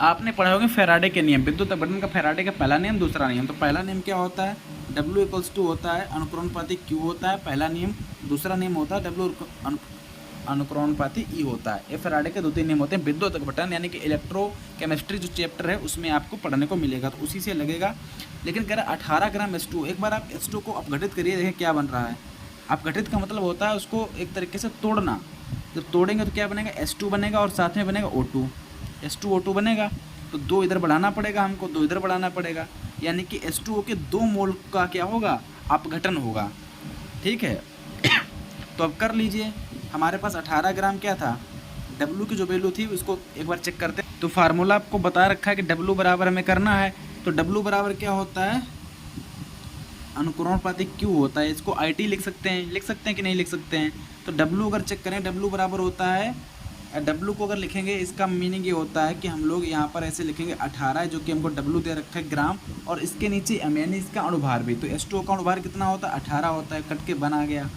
आपने पढ़े होंगे फैराडे के नियम, विद्युत अपघटन का फैराडे का पहला नियम, दूसरा नियम। तो पहला नियम क्या होता है, W = होता है अनुक्रमणपाती Q होता है पहला नियम। दूसरा नियम होता है W अनुक्रमणपाती E होता है। ये फैराडे के 2-3 नियम होते हैं विद्युत अपघटन, यानी कि इलेक्ट्रोकेमिस्ट्री जो चैप्टर है उसमें आपको पढ़ने को मिलेगा, तो उसी से लगेगा। लेकिन कह रहा 18 ग्राम H2O, एक बार आप H2O को अपघटित करिए, देखें क्या बन रहा है। अपघटित का मतलब होता है उसको एक तरीके से तोड़ना। जब तोड़ेंगे तो क्या बनेगा, H2 बनेगा और साथ में बनेगा O2, H2O2 बनेगा। तो 2 इधर बढ़ाना पड़ेगा हमको, 2 इधर बढ़ाना पड़ेगा, यानी कि H2O के 2 मोल का क्या होगा, अपघटन होगा, ठीक है। तो अब कर लीजिए, हमारे पास 18 ग्राम क्या था, W की जो वैल्यू थी उसको एक बार चेक करते हैं। तो फार्मूला आपको बता रखा है कि W बराबर हमें करना है, तो W बराबर क्या होता है, अनुक्रमणपाती Q होता है। इसको IT लिख सकते हैं कि नहीं लिख सकते हैं। तो W अगर चेक करें, W बराबर होता है, W को अगर लिखेंगे इसका मीनिंग ये होता है कि हम लोग यहाँ पर ऐसे लिखेंगे 18, जो कि हमको W दे रखा है ग्राम, और इसके नीचे M यानी इसका अणुभार भी। तो H2O का अणुभार कितना होता है, 18 होता है, कट के बन आ गया।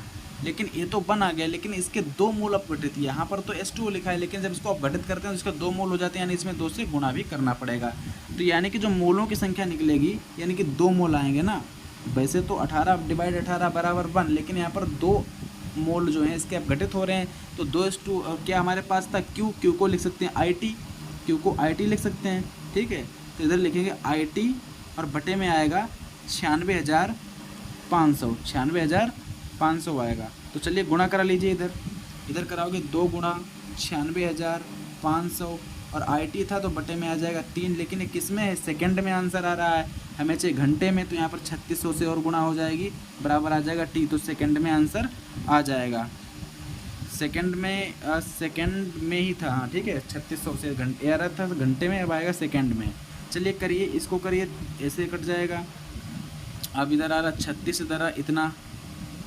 लेकिन ये तो बन आ गया, लेकिन इसके 2 मोल अपघटित, यहाँ पर तो H2O लिखा है, लेकिन जब इसको अपघटित करते हैं तो इसके 2 मोल हो जाते हैं, यानी इसमें 2 से गुणा भी करना पड़ेगा। तो यानी कि जो मोलों की संख्या निकलेगी, यानी कि 2 मोल आएंगे ना। वैसे तो 18 / 18 = 1, लेकिन यहाँ पर 2 मोल जो हैं इसके अपघटित हो रहे हैं। तो 2:2 क्या हमारे पास था, Q को लिख सकते हैं IT, Q को IT लिख सकते हैं, ठीक है। तो इधर लिखेंगे IT और बटे में आएगा 96,500, 96,500 आएगा। तो चलिए गुणा करा लीजिए, इधर कराओगे 2 गुणा 96,500, और IT था तो बटे में आ जाएगा 3, लेकिन ये किस में है, सेकंड में आंसर आ रहा है, हमें चाहिए घंटे में। तो यहाँ पर 3600 से और गुणा हो जाएगी, बराबर आ जाएगा T, तो सेकंड में आंसर आ जाएगा। सेकंड में ही था, हाँ ठीक है, 3600 से घंटे आ रहा था घंटे में, अब आएगा सेकंड में। चलिए करिए, इसको करिए, ऐसे कट जाएगा। अब इधर आ रहा 36, इधर आ इतना,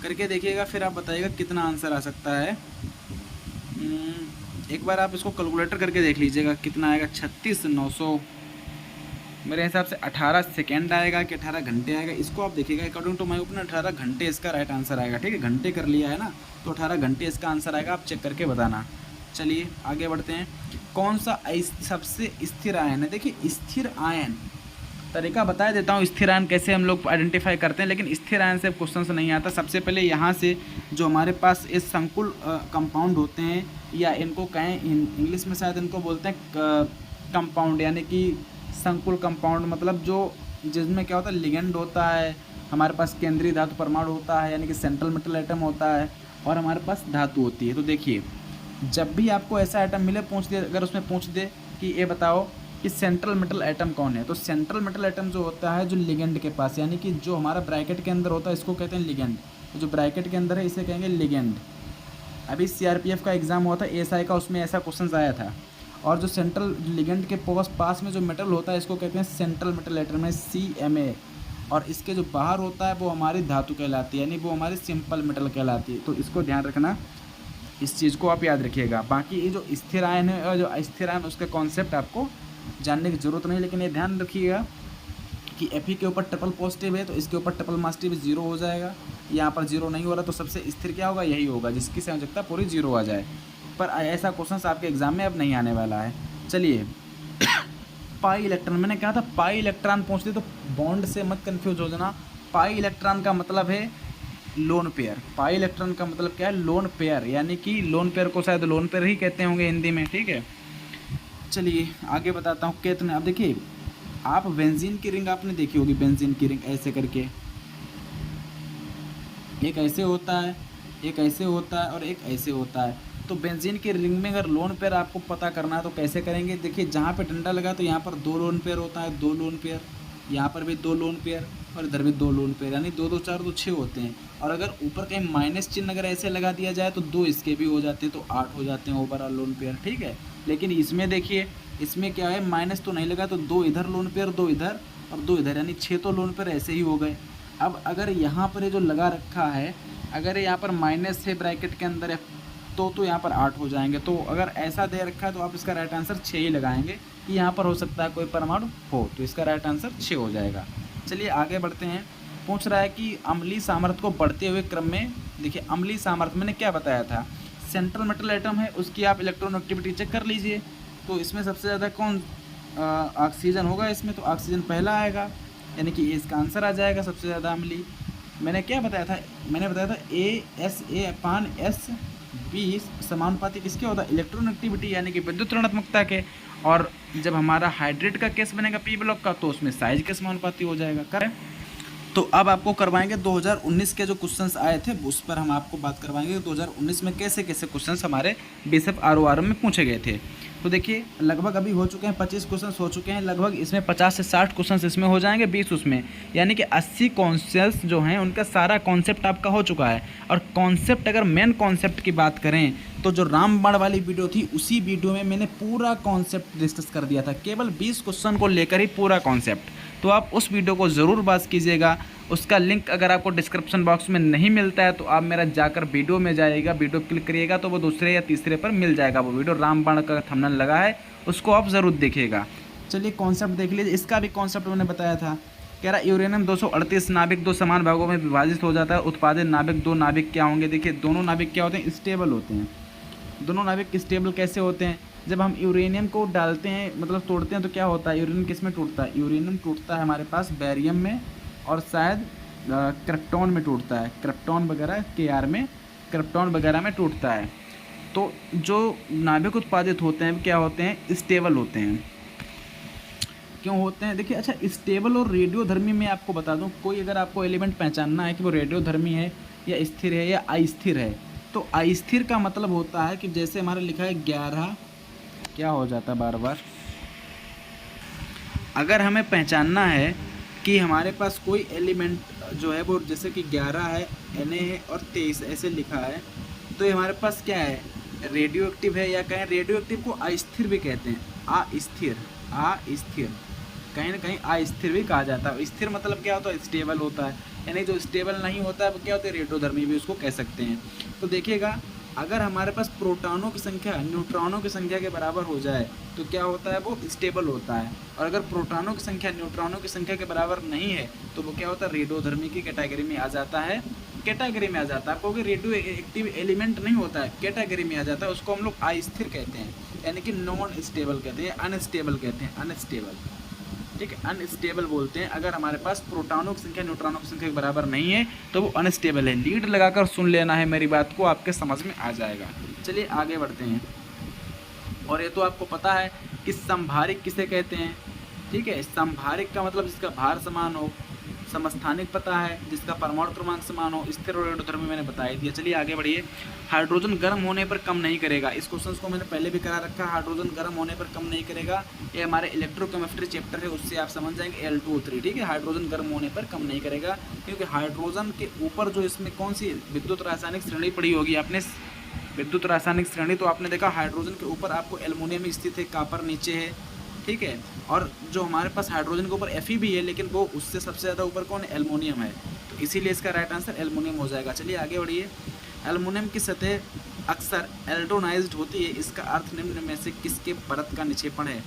करके देखिएगा, फिर आप बताइएगा कितना आंसर आ सकता है। एक बार आप इसको कैलकुलेटर करके देख लीजिएगा कितना आएगा, 36,900 मेरे हिसाब से 18 सेकेंड आएगा कि 18 घंटे आएगा, इसको आप देखिएगा। अकॉर्डिंग टू माई ओपिनियन 18 घंटे इसका राइट आंसर आएगा, ठीक है। घंटे कर लिया है ना, तो 18 घंटे इसका आंसर आएगा, आप चेक करके बताना। चलिए आगे बढ़ते हैं। कौन सा सबसे स्थिर आयन है, देखिए स्थिर आयन तरीका बता देता हूँ, स्थिर आयन कैसे हम लोग आइडेंटिफाई करते हैं, लेकिन स्थिर आयन से क्वेश्चन से नहीं आता। सबसे पहले यहाँ से जो हमारे पास इस संकुल कंपाउंड होते हैं, या इनको कहें इंग्लिश में शायद इनको बोलते हैं कंपाउंड, यानी कि संकुल कंपाउंड, मतलब जो जिसमें क्या होता है, लिगेंड होता है, हमारे पास केंद्रीय धातु परमाणु होता है, यानी कि सेंट्रल मेटल एटम होता है, और हमारे पास धातु होती है। तो देखिए जब भी आपको ऐसा एटम मिले, पूछ दे, अगर उसमें पूछ दे कि ये बताओ कि सेंट्रल मेटल एटम कौन है, तो सेंट्रल मेटल एटम जो होता है जो लिगेंड के पास, यानी कि जो हमारा ब्रैकेट के अंदर होता है, इसको कहते हैं लिगेंड। तो जो ब्रैकेट के अंदर है इसे कहेंगे लिगेंड। अभी सीआरपीएफ का एग्ज़ाम हुआ था एएसआई का, उसमें ऐसा क्वेश्चन आया था। और जो सेंट्रल लिगेंड के पास में जो मेटल होता है इसको कहते हैं सेंट्रल मेटल एटम में CMA। और इसके जो बाहर होता है वो हमारी धातु कहलाती है, यानी वो हमारी सिंपल मेटल कहलाती है। तो इसको ध्यान रखना, इस चीज़ को आप याद रखिएगा। बाकी ये जो स्थिर आयन है और जो अस्थिर आयन उसका कॉन्सेप्ट आपको जानने की ज़रूरत नहीं, लेकिन ये ध्यान रखिएगा कि Fe के ऊपर ट्रिपल पॉजिटिव है तो इसके ऊपर ट्रिपल पॉजिटिव 0 हो जाएगा। यहाँ पर 0 नहीं हो रहा तो सबसे स्थिर क्या होगा, यही होगा जिसकी संयोजकता पूरी 0 आ जाए। पर ऐसा क्वेश्चन आपके एग्जाम में अब नहीं आने वाला है। चलिए पाई इलेक्ट्रॉन, मैंने कहा था पाई इलेक्ट्रॉन पहुँचते तो बॉन्ड से मत कन्फ्यूज हो जाना। पाई इलेक्ट्रॉन का मतलब है लोन पेयर। पाई इलेक्ट्रॉन का मतलब क्या है, लोन पेयर, यानी कि लोन पेयर को शायद लोन पेयर ही कहते होंगे हिंदी में, ठीक है। चलिए आगे बताता हूँ कितने। अब देखिए आप बेंजीन की रिंग आपने देखी होगी, बेंजीन की रिंग ऐसे करके, एक ऐसे होता है, एक ऐसे होता है और एक ऐसे होता है। तो बेंजीन की रिंग में अगर लोन पेयर आपको पता करना है तो कैसे करेंगे, देखिए जहाँ पे डंडा लगा तो यहाँ पर 2 लोन पेयर होता है, 2 लोन पेयर, यहाँ पर भी 2 लोन पेयर और इधर भी 2 लोन पेयर, यानी 2 2 4 तो 6 होते हैं। और अगर ऊपर कहीं माइनस चिन्ह अगर ऐसे लगा दिया जाए तो 2 इसके भी हो जाते हैं, तो 8 हो जाते हैं ओवरऑल लोन पेयर, ठीक है। लेकिन इसमें देखिए, इसमें क्या है, माइनस तो नहीं लगा तो 2 इधर लोन पेयर, 2 इधर और 2 इधर, यानी 6 तो लोन पेयर ऐसे ही हो गए। अब अगर यहाँ पर ये जो लगा रखा है, अगर यहाँ पर माइनस है ब्रैकेट के अंदर है तो यहाँ पर 8 हो जाएंगे। तो अगर ऐसा दे रखा है तो आप इसका राइट आंसर 6 ही लगाएंगे कि यहाँ पर हो सकता है कोई परमाणु हो, तो इसका राइट आंसर 6 हो जाएगा। चलिए आगे बढ़ते हैं। पूछ रहा है कि अम्लीय सामर्थ्य को बढ़ते हुए क्रम में, देखिए अम्लीय सामर्थ्य मैंने क्या बताया था, सेंट्रल मेटल एटम है उसकी आप इलेक्ट्रॉननेगेटिविटी चेक कर लीजिए। तो इसमें सबसे ज़्यादा कौन ऑक्सीजन होगा इसमें, तो ऑक्सीजन पहला आएगा, यानी कि इसका आंसर आ जाएगा सबसे ज़्यादा अम्लीय। मैंने क्या बताया था, मैंने बताया था ASA/S20 समानुपाती किसके होता है, इलेक्ट्रॉननेगेटिविटी यानी कि विद्युत ऋणात्मकता के। और जब हमारा हाइड्रेट का केस बनेगा P ब्लॉक का तो उसमें साइज के समानुपाती हो जाएगा, करें। तो अब आपको करवाएंगे 2019 के जो क्वेश्चंस आए थे उस पर हम आपको बात करवाएंगे 2019 में कैसे कैसे क्वेश्चंस हमारे बीएसएफ आरओआर में पूछे गए थे। तो देखिए लगभग अभी हो चुके हैं 25 क्वेश्चंस हो चुके हैं, लगभग इसमें 50 से 60 क्वेश्चंस इसमें हो जाएंगे, 20 उसमें, यानी कि 80 कॉन्सेप्ट जो हैं उनका सारा कॉन्सेप्ट आपका हो चुका है। और कॉन्सेप्ट अगर मेन कॉन्सेप्ट की बात करें तो जो रामबाण वाली वीडियो थी उसी वीडियो में मैंने पूरा कॉन्सेप्ट डिस्कस कर दिया था, केवल 20 क्वेश्चन को लेकर ही पूरा कॉन्सेप्ट। तो आप उस वीडियो को ज़रूर बात कीजिएगा। उसका लिंक अगर आपको डिस्क्रिप्शन बॉक्स में नहीं मिलता है तो आप मेरा जाकर वीडियो में जाइएगा, वीडियो क्लिक करिएगा तो वो दूसरे या तीसरे पर मिल जाएगा। वो वीडियो रामबाण का थंबनेल लगा है, उसको आप ज़रूर देखिएगा। चलिए कॉन्सेप्ट देख लीजिए, इसका भी कॉन्सेप्ट मैंने बताया था। कह रहा यूरेनियम 238 नाभिक 2 समान भागों में विभाजित हो जाता है, उत्पादित नाभिक 2 नाभिक क्या होंगे। देखिए दोनों नाभिक क्या होते हैं, स्टेबल होते हैं। दोनों नाभिक स्टेबल कैसे होते हैं, जब हम यूरेनियम को डालते हैं मतलब तोड़ते हैं तो क्या होता है, यूरेनियम किस में टूटता है, यूरेनियम टूटता है हमारे पास बैरियम में और शायद क्रिप्टॉन में टूटता है, क्रिप्टॉन वगैरह KR में, क्रिप्टॉन वगैरह में टूटता है। तो जो नाभिक उत्पादित होते हैं क्या होते हैं, स्टेबल होते हैं। क्यों होते हैं, देखिए अच्छा स्टेबल और रेडियोधर्मी में आपको बता दूं, कोई अगर आपको एलिमेंट पहचानना है कि वो रेडियोधर्मी है या स्थिर है या अस्थिर है, तो अस्थिर का मतलब होता है कि जैसे हमारा लिखा है 11, क्या हो जाता है बार बार, अगर हमें पहचानना है कि हमारे पास कोई एलिमेंट जो है वो जैसे कि 11 है, Na है और 23 ऐसे लिखा है, तो ये हमारे पास क्या है, रेडियो एक्टिव है, या कहें रेडियो एक्टिव को अस्थिर भी कहते हैं, अस्थिर, कहीं ना कहीं अस्थिर भी कहा जाता है। स्थिर मतलब क्या होता है, स्टेबल होता है, यानी जो स्टेबल नहीं होता है वो क्या होता है, रेडियोधर्मी भी उसको कह सकते हैं। तो देखिएगा अगर हमारे पास प्रोटॉनों की संख्या न्यूट्रॉनों की संख्या के बराबर हो जाए तो क्या होता है, वो स्टेबल होता है। और अगर प्रोटॉनों की संख्या न्यूट्रॉनों की संख्या के बराबर नहीं है तो वो क्या होता है, रेडियोधर्मी की कैटेगरी में आ जाता है, कैटेगरी में आ जाता है। क्योंकि रेडियो एक्टिव एलिमेंट नहीं होता है, कैटेगरी में आ जाता है, उसको हम लोग अस्थिर कहते हैं, यानी कि नॉन स्टेबल कहते हैं, अनस्टेबल कहते हैं, अनस्टेबल, ठीक है, अनस्टेबल बोलते हैं। अगर हमारे पास प्रोटॉनों की संख्या न्यूट्रॉनों की संख्या के बराबर नहीं है तो वो अनस्टेबल है। लीड लगाकर सुन लेना है मेरी बात को, आपके समझ में आ जाएगा। चलिए आगे बढ़ते हैं। और ये तो आपको पता है कि संभारिक किसे कहते हैं, ठीक है, संभारिक का मतलब जिसका भार समान हो, समस्थानिक पता है जिसका परमाणु क्रमांक समान हो, स्थिर और रेडियोधर्मी मैंने बता दिया। चलिए आगे बढ़िए। हाइड्रोजन गर्म होने पर कम नहीं करेगा, इस क्वेश्चन को मैंने पहले भी करा रखा है। हाइड्रोजन गर्म होने पर कम नहीं करेगा, ये हमारे इलेक्ट्रोकेमिस्ट्री चैप्टर है, उससे आप समझ जाएंगे L2O3, ठीक है। हाइड्रोजन गर्म होने पर कम नहीं करेगा, क्योंकि हाइड्रोजन के ऊपर जो इसमें कौन सी विद्युत रासायनिक श्रेणी पड़ी होगी आपने, विद्युत रासायनिक श्रेणी, तो आपने देखा हाइड्रोजन के ऊपर आपको एल्युमिनियम स्थित है, कॉपर नीचे है, ठीक है। और जो हमारे पास हाइड्रोजन के ऊपर Fe भी है, लेकिन वो उससे सबसे ज़्यादा ऊपर कौन है, एल्युमिनियम है, तो इसीलिए इसका राइट आंसर एल्युमिनियम हो जाएगा। चलिए आगे बढ़िए। एल्युमिनियम की सतह अक्सर एल्डोनाइज्ड होती है, इसका अर्थ निम्न में से किसके परत का निक्षेपण है।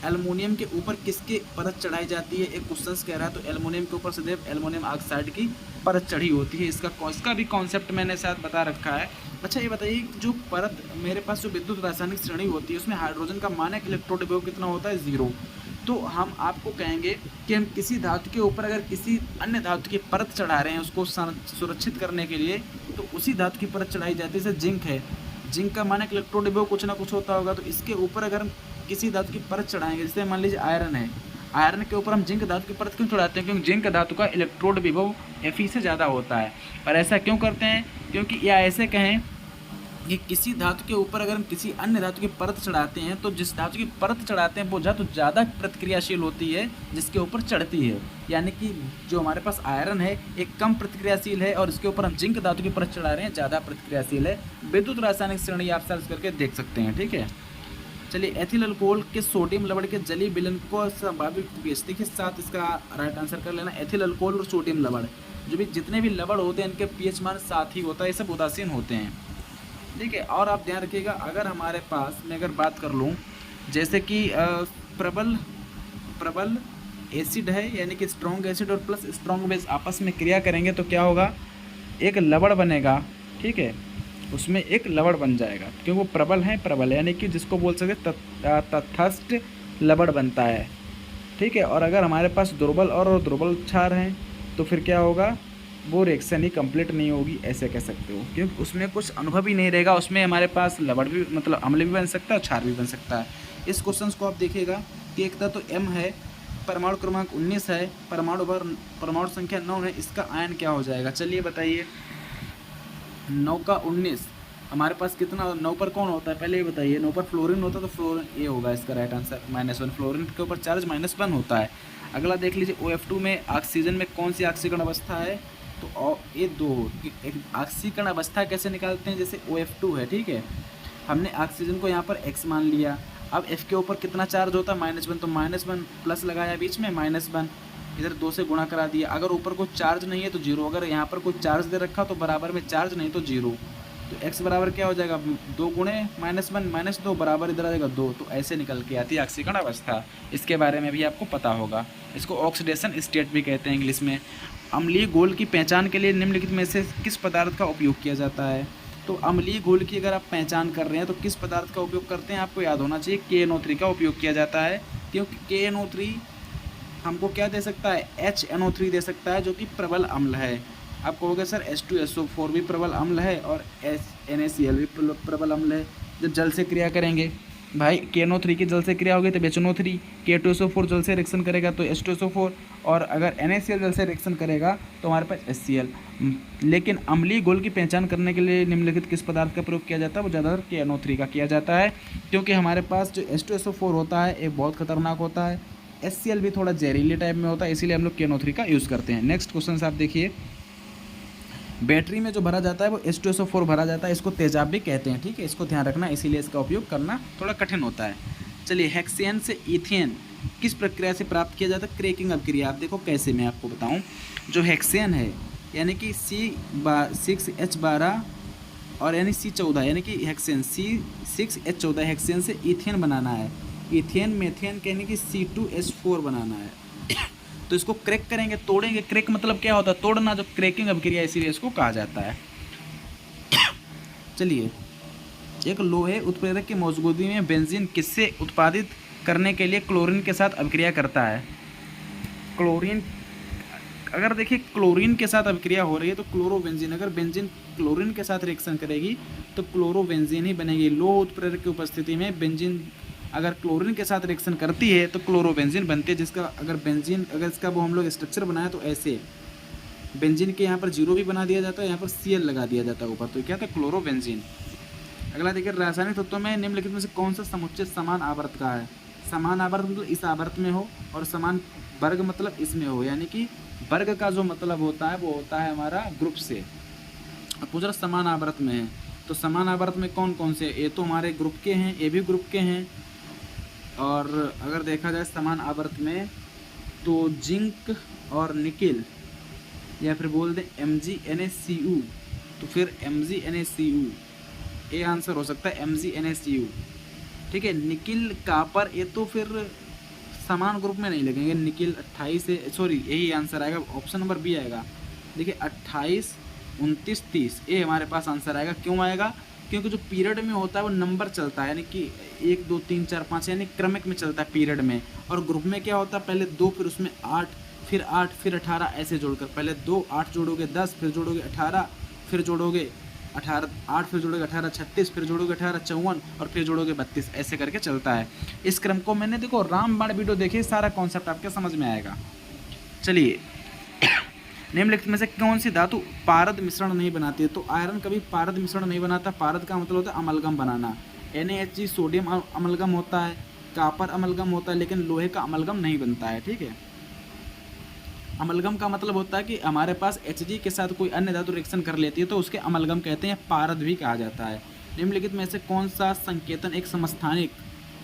एल्युमिनियम के ऊपर किसके परत चढ़ाई जाती है, एक क्वेश्चन कह रहा है, तो एल्युमिनियम के ऊपर सदैव एल्युमिनियम ऑक्साइड की परत चढ़ी होती है। इसका भी कॉन्सेप्ट मैंने साथ बता रखा है। अच्छा ये बताइए, जो परत मेरे पास जो विद्युत रासायनिक श्रेणी होती है उसमें हाइड्रोजन का मानक इलेक्ट्रोड विभव कितना होता है, 0। तो हम आपको कहेंगे कि हम किसी धातु के ऊपर अगर किसी अन्य धातु की परत चढ़ा रहे हैं उसको सुरक्षित करने के लिए, तो उसी धातु की परत चढ़ाई जाती है। जैसे जिंक है, जिंक का मानक इलेक्ट्रोड विभव कुछ ना कुछ होता होगा, तो इसके ऊपर अगर हम किसी धातु की परत चढ़ाएंगे, जैसे मान लीजिए आयरन है, आयरन के ऊपर हम जिंक धातु की परत क्यों चढ़ाते हैं, क्योंकि जिंक धातु का इलेक्ट्रोड विभव Fe से ज़्यादा होता है। और ऐसा क्यों करते हैं, क्योंकि या ऐसे कहें कि किसी धातु के ऊपर अगर हम किसी अन्य धातु की परत चढ़ाते हैं, तो जिस धातु की परत चढ़ाते हैं वो धातु ज़्यादा प्रतिक्रियाशील होती है जिसके ऊपर चढ़ती है। यानी कि जो हमारे पास आयरन है एक कम प्रतिक्रियाशील है, और इसके ऊपर हम जिंक धातु की परत चढ़ा रहे हैं ज़्यादा प्रतिक्रियाशील है। विद्युत रासायनिक श्रेणी आप सर्च करके देख सकते हैं, ठीक है। चलिए, एथिल अल्कोहल के सोडियम लवण के जलीय विलयन को संभावित उपस्थिति के साथ इसका राइट आंसर कर लेना। एथिल अल्कोहल और सोडियम लवण जो भी जितने भी लवण होते हैं इनके pH मान 7 ही होता है, ये सब उदासीन होते हैं, ठीक है। और आप ध्यान रखिएगा, अगर हमारे पास मैं अगर बात कर लूँ जैसे कि प्रबल एसिड है, यानी कि स्ट्रॉन्ग एसिड और प्लस स्ट्रॉन्ग बेस आपस में क्रिया करेंगे तो क्या होगा, एक लवण बनेगा, ठीक है, उसमें एक लवण बन जाएगा, क्योंकि वो प्रबल है, प्रबल यानी कि जिसको बोल सकते तटस्थ लवण बनता है, ठीक है। और अगर हमारे पास दुर्बल और दुर्बल क्षार हैं तो फिर क्या होगा, वो रिएक्शन ही कंप्लीट नहीं होगी, ऐसे कह सकते हो, क्योंकि उसमें कुछ अनुभव ही नहीं रहेगा। उसमें हमारे पास लवण भी मतलब अम्ल भी बन सकता है और क्षार भी बन सकता है। इस क्वेश्चन को आप देखिएगा कि एक तो M है, परमाणु क्रमांक 19 है, परमाणु संख्या 9 है, इसका आयन क्या हो जाएगा, चलिए बताइए। 9 का 19 हमारे पास कितना, 9 पर कौन होता है पहले ये बताइए। 9 पर फ्लोरीन होता है, तो फ्लोरीन ये होगा इसका राइट आंसर, -1। फ्लोरीन के ऊपर चार्ज -1 होता है। अगला देख लीजिए, OF2 में ऑक्सीजन में कौन सी ऑक्सीकरण अवस्था है, तो ये 2 एक ऑक्सीकरण अवस्था कैसे निकालते हैं, जैसे OF2 है, ठीक है, हमने ऑक्सीजन को यहाँ पर X मान लिया। अब F के ऊपर कितना चार्ज होता है, -1, तो -1 प्लस लगाया बीच में, -1 इधर 2 से गुणा करा दिया। अगर ऊपर कोई चार्ज नहीं है तो 0, अगर यहाँ पर कोई चार्ज दे रखा तो बराबर में चार्ज नहीं तो 0, तो x बराबर क्या हो जाएगा, 2 गुणे -1 -2 बराबर इधर आ जाएगा 2। तो ऐसे निकल के आती है ऑक्सीकरण अवस्था, इसके बारे में भी आपको पता होगा। इसको ऑक्सीडेशन स्टेट भी कहते हैं इंग्लिश में। अम्लीय घोल की पहचान के लिए निम्नलिखित में से किस पदार्थ का उपयोग किया जाता है, तो अम्लीय घोल की अगर आप पहचान कर रहे हैं तो किस पदार्थ का उपयोग करते हैं, आपको याद होना चाहिए KNO3 का उपयोग किया जाता है, क्योंकि KNO3 हमको क्या दे सकता है, HNO3 दे सकता है, जो कि प्रबल अम्ल है। आप कहोगे सर H2SO4 भी प्रबल अम्ल है और NaCl भी प्रबल अम्ल है। जब जल से क्रिया करेंगे भाई, KNO3 की जल से क्रिया होगी तो HNO3, K2SO4 जल से रिएक्शन करेगा तो H2SO4, और अगर NaCl जल से रिएक्शन करेगा तो हमारे पास HCl। लेकिन अम्लीय घोल की पहचान करने के लिए निम्नलिखित किस पदार्थ का प्रयोग किया जाता है, वो ज़्यादातर KNO3 का किया जाता है, क्योंकि हमारे पास जो H2SO4 होता है ये बहुत खतरनाक होता है, HCl भी थोड़ा जहरीले टाइप में होता है, इसीलिए हम लोग KNO3 का यूज़ करते हैं। नेक्स्ट क्वेश्चन आप देखिए, बैटरी में जो भरा जाता है वो H2SO4 भरा जाता है, इसको तेजाब भी कहते हैं, ठीक है, इसको ध्यान रखना, इसीलिए इसका उपयोग करना थोड़ा कठिन होता है। चलिए, हेक्सेन से इथेन किस प्रक्रिया से प्राप्त किया जाता है, क्रैकिंग प्रक्रिया। आप देखो कैसे, मैं आपको बताऊं, जो हेक्सेन है यानी कि C6H12 और यानी C14 यानी कि हेक्सेन C6H14 हेक्सेन से इथेन बनाना है, इथेन मेथेन कहने की C2H4 बनाना है। तो इसको क्रैक करेंगे, तोड़ेंगे। क्रैक मतलब क्या होता है, तोड़ना, जो क्रैकिंग अभिक्रिया, इसीलिए इसको कहा जाता है। चलिए, एक लोहे उत्प्रेरक की मौजूदगी में बेंजीन किससे उत्पादित करने के लिए क्लोरीन के साथ अभिक्रिया करता है। क्लोरीन, अगर देखिए क्लोरीन के साथ अभिक्रिया हो रही है तो क्लोरोबेंजीन, अगर बेंजीन क्लोरीन के साथ रिएक्शन करेगी तो क्लोरोबेंजीन ही बनेगी। लोह उत्प्रेरक की उपस्थिति में बेंजीन अगर क्लोरीन के साथ रिएक्शन करती है तो क्लोरोबेंजीन बनती है, जिसका अगर बेंजीन अगर इसका वो हम लोग स्ट्रक्चर बनाए तो ऐसे बेंजीन के यहाँ पर जीरो भी बना दिया जाता है, यहाँ पर Cl लगा दिया जाता है ऊपर, तो क्या था क्लोरोबेंजीन। अगला देखिए रासायनिक तत्वों में निम्नलिखित में से कौन सा समुच्चय समान आवर्त का है। समान आवर्त मतलब इस आवर्त में हो और समान वर्ग मतलब इसमें हो, यानी कि वर्ग का जो मतलब होता है वो होता है हमारा ग्रुप से। अब पूछ रहा समान आवर्त में है, तो समान आवर्त में कौन कौन से, ये तो हमारे ग्रुप के हैं, ये भी ग्रुप के हैं। और अगर देखा जाए समान आवर्त में तो जिंक और निकिल, या फिर बोल दें MgNaCu, तो फिर MgNaCu ये आंसर हो सकता है, MgNaCu। ठीक है, निकिल कापर ये तो फिर समान ग्रुप में नहीं लगेंगे, निकिल 28 से सॉरी यही आंसर आएगा, ऑप्शन नंबर बी आएगा। देखिए 28, 29, 30 ये हमारे पास आंसर आएगा। क्यों आएगा? क्योंकि जो पीरियड में होता है वो नंबर चलता है, यानी कि 1 2 3 4 5 यानी क्रमिक में चलता है पीरियड में। और ग्रुप में क्या होता है, पहले 2 फिर उसमें 8 फिर 8 फिर 18 ऐसे जोड़कर, पहले 2 8 जोड़ोगे 10 फिर जोड़ोगे 18 फिर जोड़ोगे 18 8 फिर जोड़ोगे 18 36 फिर जोड़ोगे 18 54 और फिर जोड़ोगे 32, ऐसे करके चलता है। इस क्रम को मैंने देखो रामबाण वीडियो देखिए, सारा कॉन्सेप्ट आपके समझ में आएगा। चलिए निम्नलिखित में से कौन सी धातु पारद मिश्रण नहीं बनाती है। तो आयरन कभी पारद मिश्रण नहीं बनाता। पारद का मतलब होता है अमलगम बनाना। NaHg सोडियम अमलगम होता है, कापर अमलगम होता है, लेकिन लोहे का अमलगम नहीं बनता है। ठीक है, अमलगम का मतलब होता है कि हमारे पास Hg के साथ कोई अन्य धातु रिएक्शन कर लेती है तो उसके अमलगम कहते हैं, पारद भी कहा जाता है। निम्नलिखित में से कौन सा संकेतन एक समस्थानिक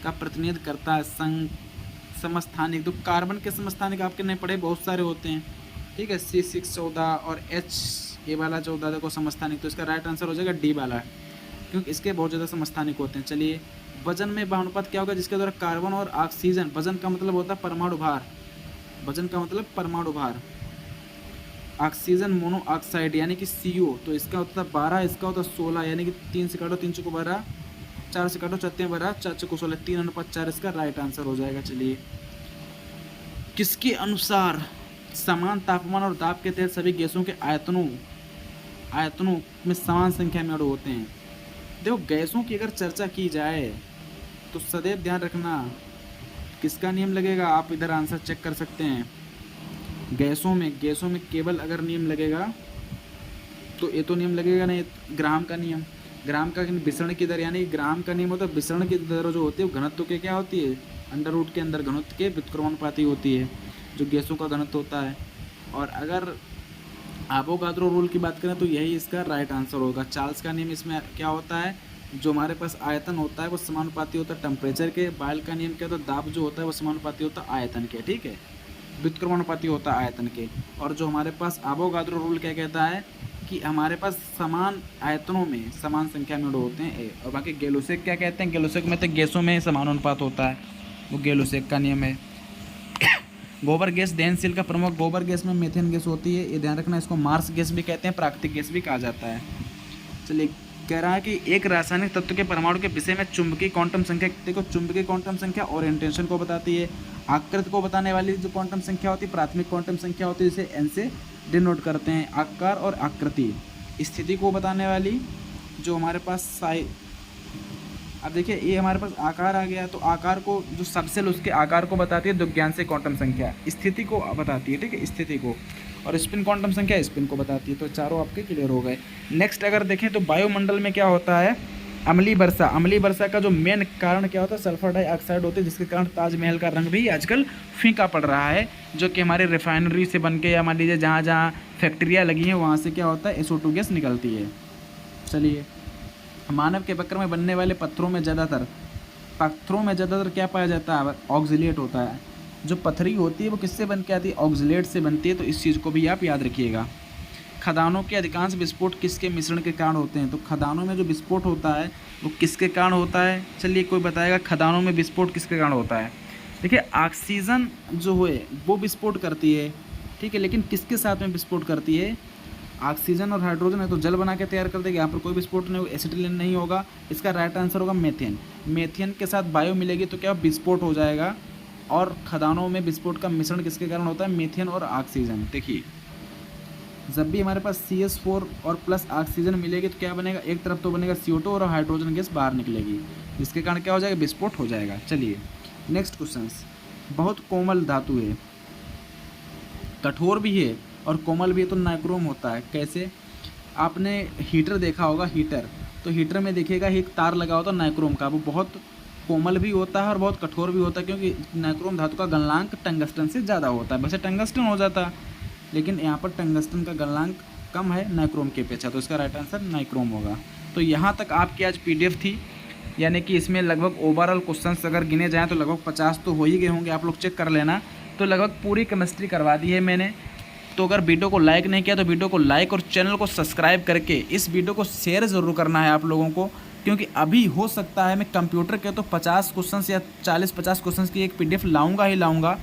का प्रतिनिधित्व करता है। समस्थानिक, तो कार्बन के समस्थानिक आपके नहीं पढ़े, बहुत सारे होते हैं। ठीक है, C6 14 और H ये वाला 14 देखो समस्थानिक, तो इसका राइट आंसर हो जाएगा डी वाला, क्योंकि इसके बहुत ज़्यादा समस्थानिक होते हैं। चलिए वजन में भानुपात क्या होगा, जिसके द्वारा कार्बन और ऑक्सीजन, वजन का मतलब होता है परमाणु भार, वजन का मतलब परमाणु भार, ऑक्सीजन मोनोऑक्साइड यानी कि CO, तो इसका होता है 12, इसका होता है 16, यानी कि 3 से काटो 3 चौको 12, 4 से काटो 4 12, 4 चौको 16, 3:4 इसका राइट आंसर हो जाएगा। चलिए किसके अनुसार समान तापमान और दाब के तहत सभी गैसों के आयतनों में समान संख्या में अणु होते हैं। देखो गैसों की अगर चर्चा की जाए तो सदैव ध्यान रखना किसका नियम लगेगा, आप इधर आंसर चेक कर सकते हैं। गैसों में केवल अगर नियम लगेगा तो ये तो नियम लगेगा नहीं, ग्राम का नियम, ग्राम का विसरण की दर, यानी ग्राम का नियम होता है विसरण की दर जो होती है वो घनत्व के क्या होती है, अंडर रूट के अंदर घनत्व के व्युत्क्रमानुपाती होती है, जो गैसों का घनत्व होता है। और अगर एवोगाद्रो रूल की बात करें तो यही इसका राइट आंसर होगा। चार्ल्स का नियम इसमें क्या होता है, जो हमारे पास आयतन होता है वो समानुपाती होता है टेम्परेचर के। बायल का नियम क्या होता है, दाब जो होता है वो समानुपाती होता है आयतन के। ठीक है, व्युत्क्रमानुपाती होता है आयतन के। और जो हमारे पास एवोगाद्रो रूल क्या कहता है कि हमारे पास समान आयतनों में समान संख्या में अणु होते हैं। और बाकी गेलोसेक क्या कहते हैं, गेलोसेक में तो गैसों में समानुपात होता है, वो गेलोसेक का नियम है। गोबर गैस दहनशील का प्रमुख, गोबर गैस में मीथेन गैस होती है, ये ध्यान रखना। इसको मार्स गैस भी कहते हैं, प्राकृतिक गैस भी कहा जाता है। चलिए कह रहा है कि एक रासायनिक तत्व के परमाणु के विषय में चुंबकीय क्वांटम संख्या, देखो चुंबकीय क्वांटम संख्या ओरिएंटेशन को बताती है। आकृति को बताने वाली जो क्वांटम संख्या होती है प्राथमिक क्वांटम संख्या होती है, जिसे N से डिनोट करते हैं। आकार और आकृति, स्थिति को बताने वाली जो हमारे पास अब देखिए ये हमारे पास आकार आ गया, तो आकार को जो सबसेल उसके आकार को बताती है दुग्धांश से क्वांटम संख्या, स्थिति को बताती है। ठीक है, स्थिति को, और स्पिन क्वांटम संख्या स्पिन को बताती है। तो चारों आपके क्लियर हो गए। नेक्स्ट अगर देखें तो वायुमंडल में क्या होता है, अम्लीय वर्षा। अम्लीय वर्षा का जो मेन कारण क्या होता है, सल्फर डाइऑक्साइड होती है, जिसके कारण ताजमहल का रंग भी आजकल फीका पड़ रहा है, जो कि हमारे रिफाइनरी से बन के या मान लीजिए जहाँ जहाँ फैक्ट्रियाँ लगी हैं वहाँ से क्या होता है SO2 गैस निकलती है। चलिए मानव के वक्र में बनने वाले पत्थरों में ज़्यादातर क्या पाया जाता है, ऑक्जिलेट होता है। जो पथरी होती है वो किससे बन के आती है, ऑक्जिलेट से बनती है, तो इस चीज़ को भी आप याद रखिएगा। खदानों के अधिकांश विस्फोट किसके मिश्रण के कारण होते हैं, तो खदानों में जो विस्फोट होता है वो किसके कारण होता है। चलिए कोई बताएगा खदानों में विस्फोट किसके कारण होता है। देखिए ऑक्सीजन जो है वो विस्फोट करती है, ठीक है, लेकिन किसके साथ में विस्फोट करती है, ऑक्सीजन और हाइड्रोजन है तो जल बना के तैयार कर देगी, यहाँ पर कोई विस्फोट नहीं होगा, एसिटिलीन नहीं होगा। इसका राइट आंसर होगा मेथेन। मेथेन के साथ बायो मिलेगी तो क्या विस्फोट हो जाएगा। और खदानों में विस्फोट का मिश्रण किसके कारण होता है, मेथेन और ऑक्सीजन। देखिए जब भी हमारे पास CH4 और प्लस ऑक्सीजन मिलेगी तो क्या बनेगा, एक तरफ तो बनेगा CO2 और हाइड्रोजन गैस बाहर निकलेगी, जिसके कारण क्या हो जाएगा, विस्फोट हो जाएगा। चलिए नेक्स्ट क्वेश्चन, बहुत कोमल धातु है, कठोर भी है और कोमल भी है, तो नाइक्रोम होता है। कैसे, आपने हीटर देखा होगा, हीटर, तो हीटर में देखिएगा एक तार लगा होता है नाइक्रोम का, वो बहुत कोमल भी होता है और बहुत कठोर भी होता है, क्योंकि नाइक्रोम धातु का गलनांक टंगस्टन से ज़्यादा होता है। वैसे टंगस्टन हो जाता है, लेकिन यहाँ पर टंगस्टन का गलनांक कम है नाइक्रोम की अपेक्षा, तो इसका राइट आंसर नाइक्रोम होगा। तो यहाँ तक आपकी आज PDF थी, यानी कि इसमें लगभग ओवरऑल क्वेश्चंस अगर गिने जाएँ तो लगभग 50 तो हो ही गए होंगे, आप लोग चेक कर लेना। तो लगभग पूरी केमिस्ट्री करवा दी है मैंने। तो अगर वीडियो को लाइक नहीं किया तो वीडियो को लाइक और चैनल को सब्सक्राइब करके इस वीडियो को शेयर ज़रूर करना है आप लोगों को, क्योंकि अभी हो सकता है मैं कंप्यूटर के तो 50 क्वेश्चंस या 40-50 क्वेश्चंस की एक PDF लाऊंगा ही लाऊंगा।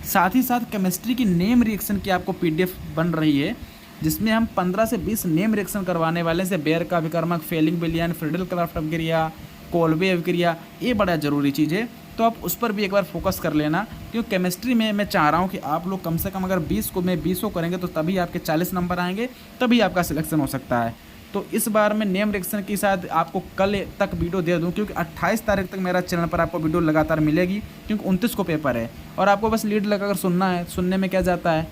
साथ ही साथ केमिस्ट्री की नेम रिएक्शन की आपको PDF बन रही है, जिसमें हम 15 से 20 नेम रिएक्शन करवाने वाले हैं, जैसे बेयर का अभिकर्मक, फेलिंग विलियन, फ्रीडल क्राफ्ट अभिक्रिया, कोल्बे अभिक्रिया, ये बड़ा ज़रूरी चीज़ है। तो आप उस पर भी एक बार फोकस कर लेना, क्योंकि केमिस्ट्री में मैं चाह रहा हूँ कि आप लोग कम से कम अगर 20 को करेंगे तो तभी आपके 40 नंबर आएंगे, तभी आपका सिलेक्शन हो सकता है। तो इस बार मैं नेम रिएक्शन के साथ आपको कल तक वीडियो दे दूं, क्योंकि 28 तारीख तक मेरा चैनल पर आपको वीडियो लगातार मिलेगी, क्योंकि 29 को पेपर है और आपको बस लीड लगाकर सुनना है, सुनने में क्या जाता है।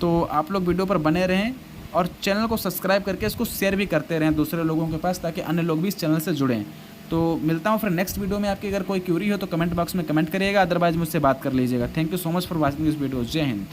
तो आप लोग वीडियो पर बने रहें और चैनल को सब्सक्राइब करके इसको शेयर भी करते रहें दूसरे लोगों के पास, ताकि अन्य लोग भी इस चैनल से जुड़ें। तो मिलता हूँ फिर नेक्स्ट वीडियो में। आपकी अगर कोई क्यूरी हो तो कमेंट बॉक्स में कमेंट करिएगा, अदरवाइज मुझसे बात कर लीजिएगा। Thank you so much for watching this video. जय हिंद।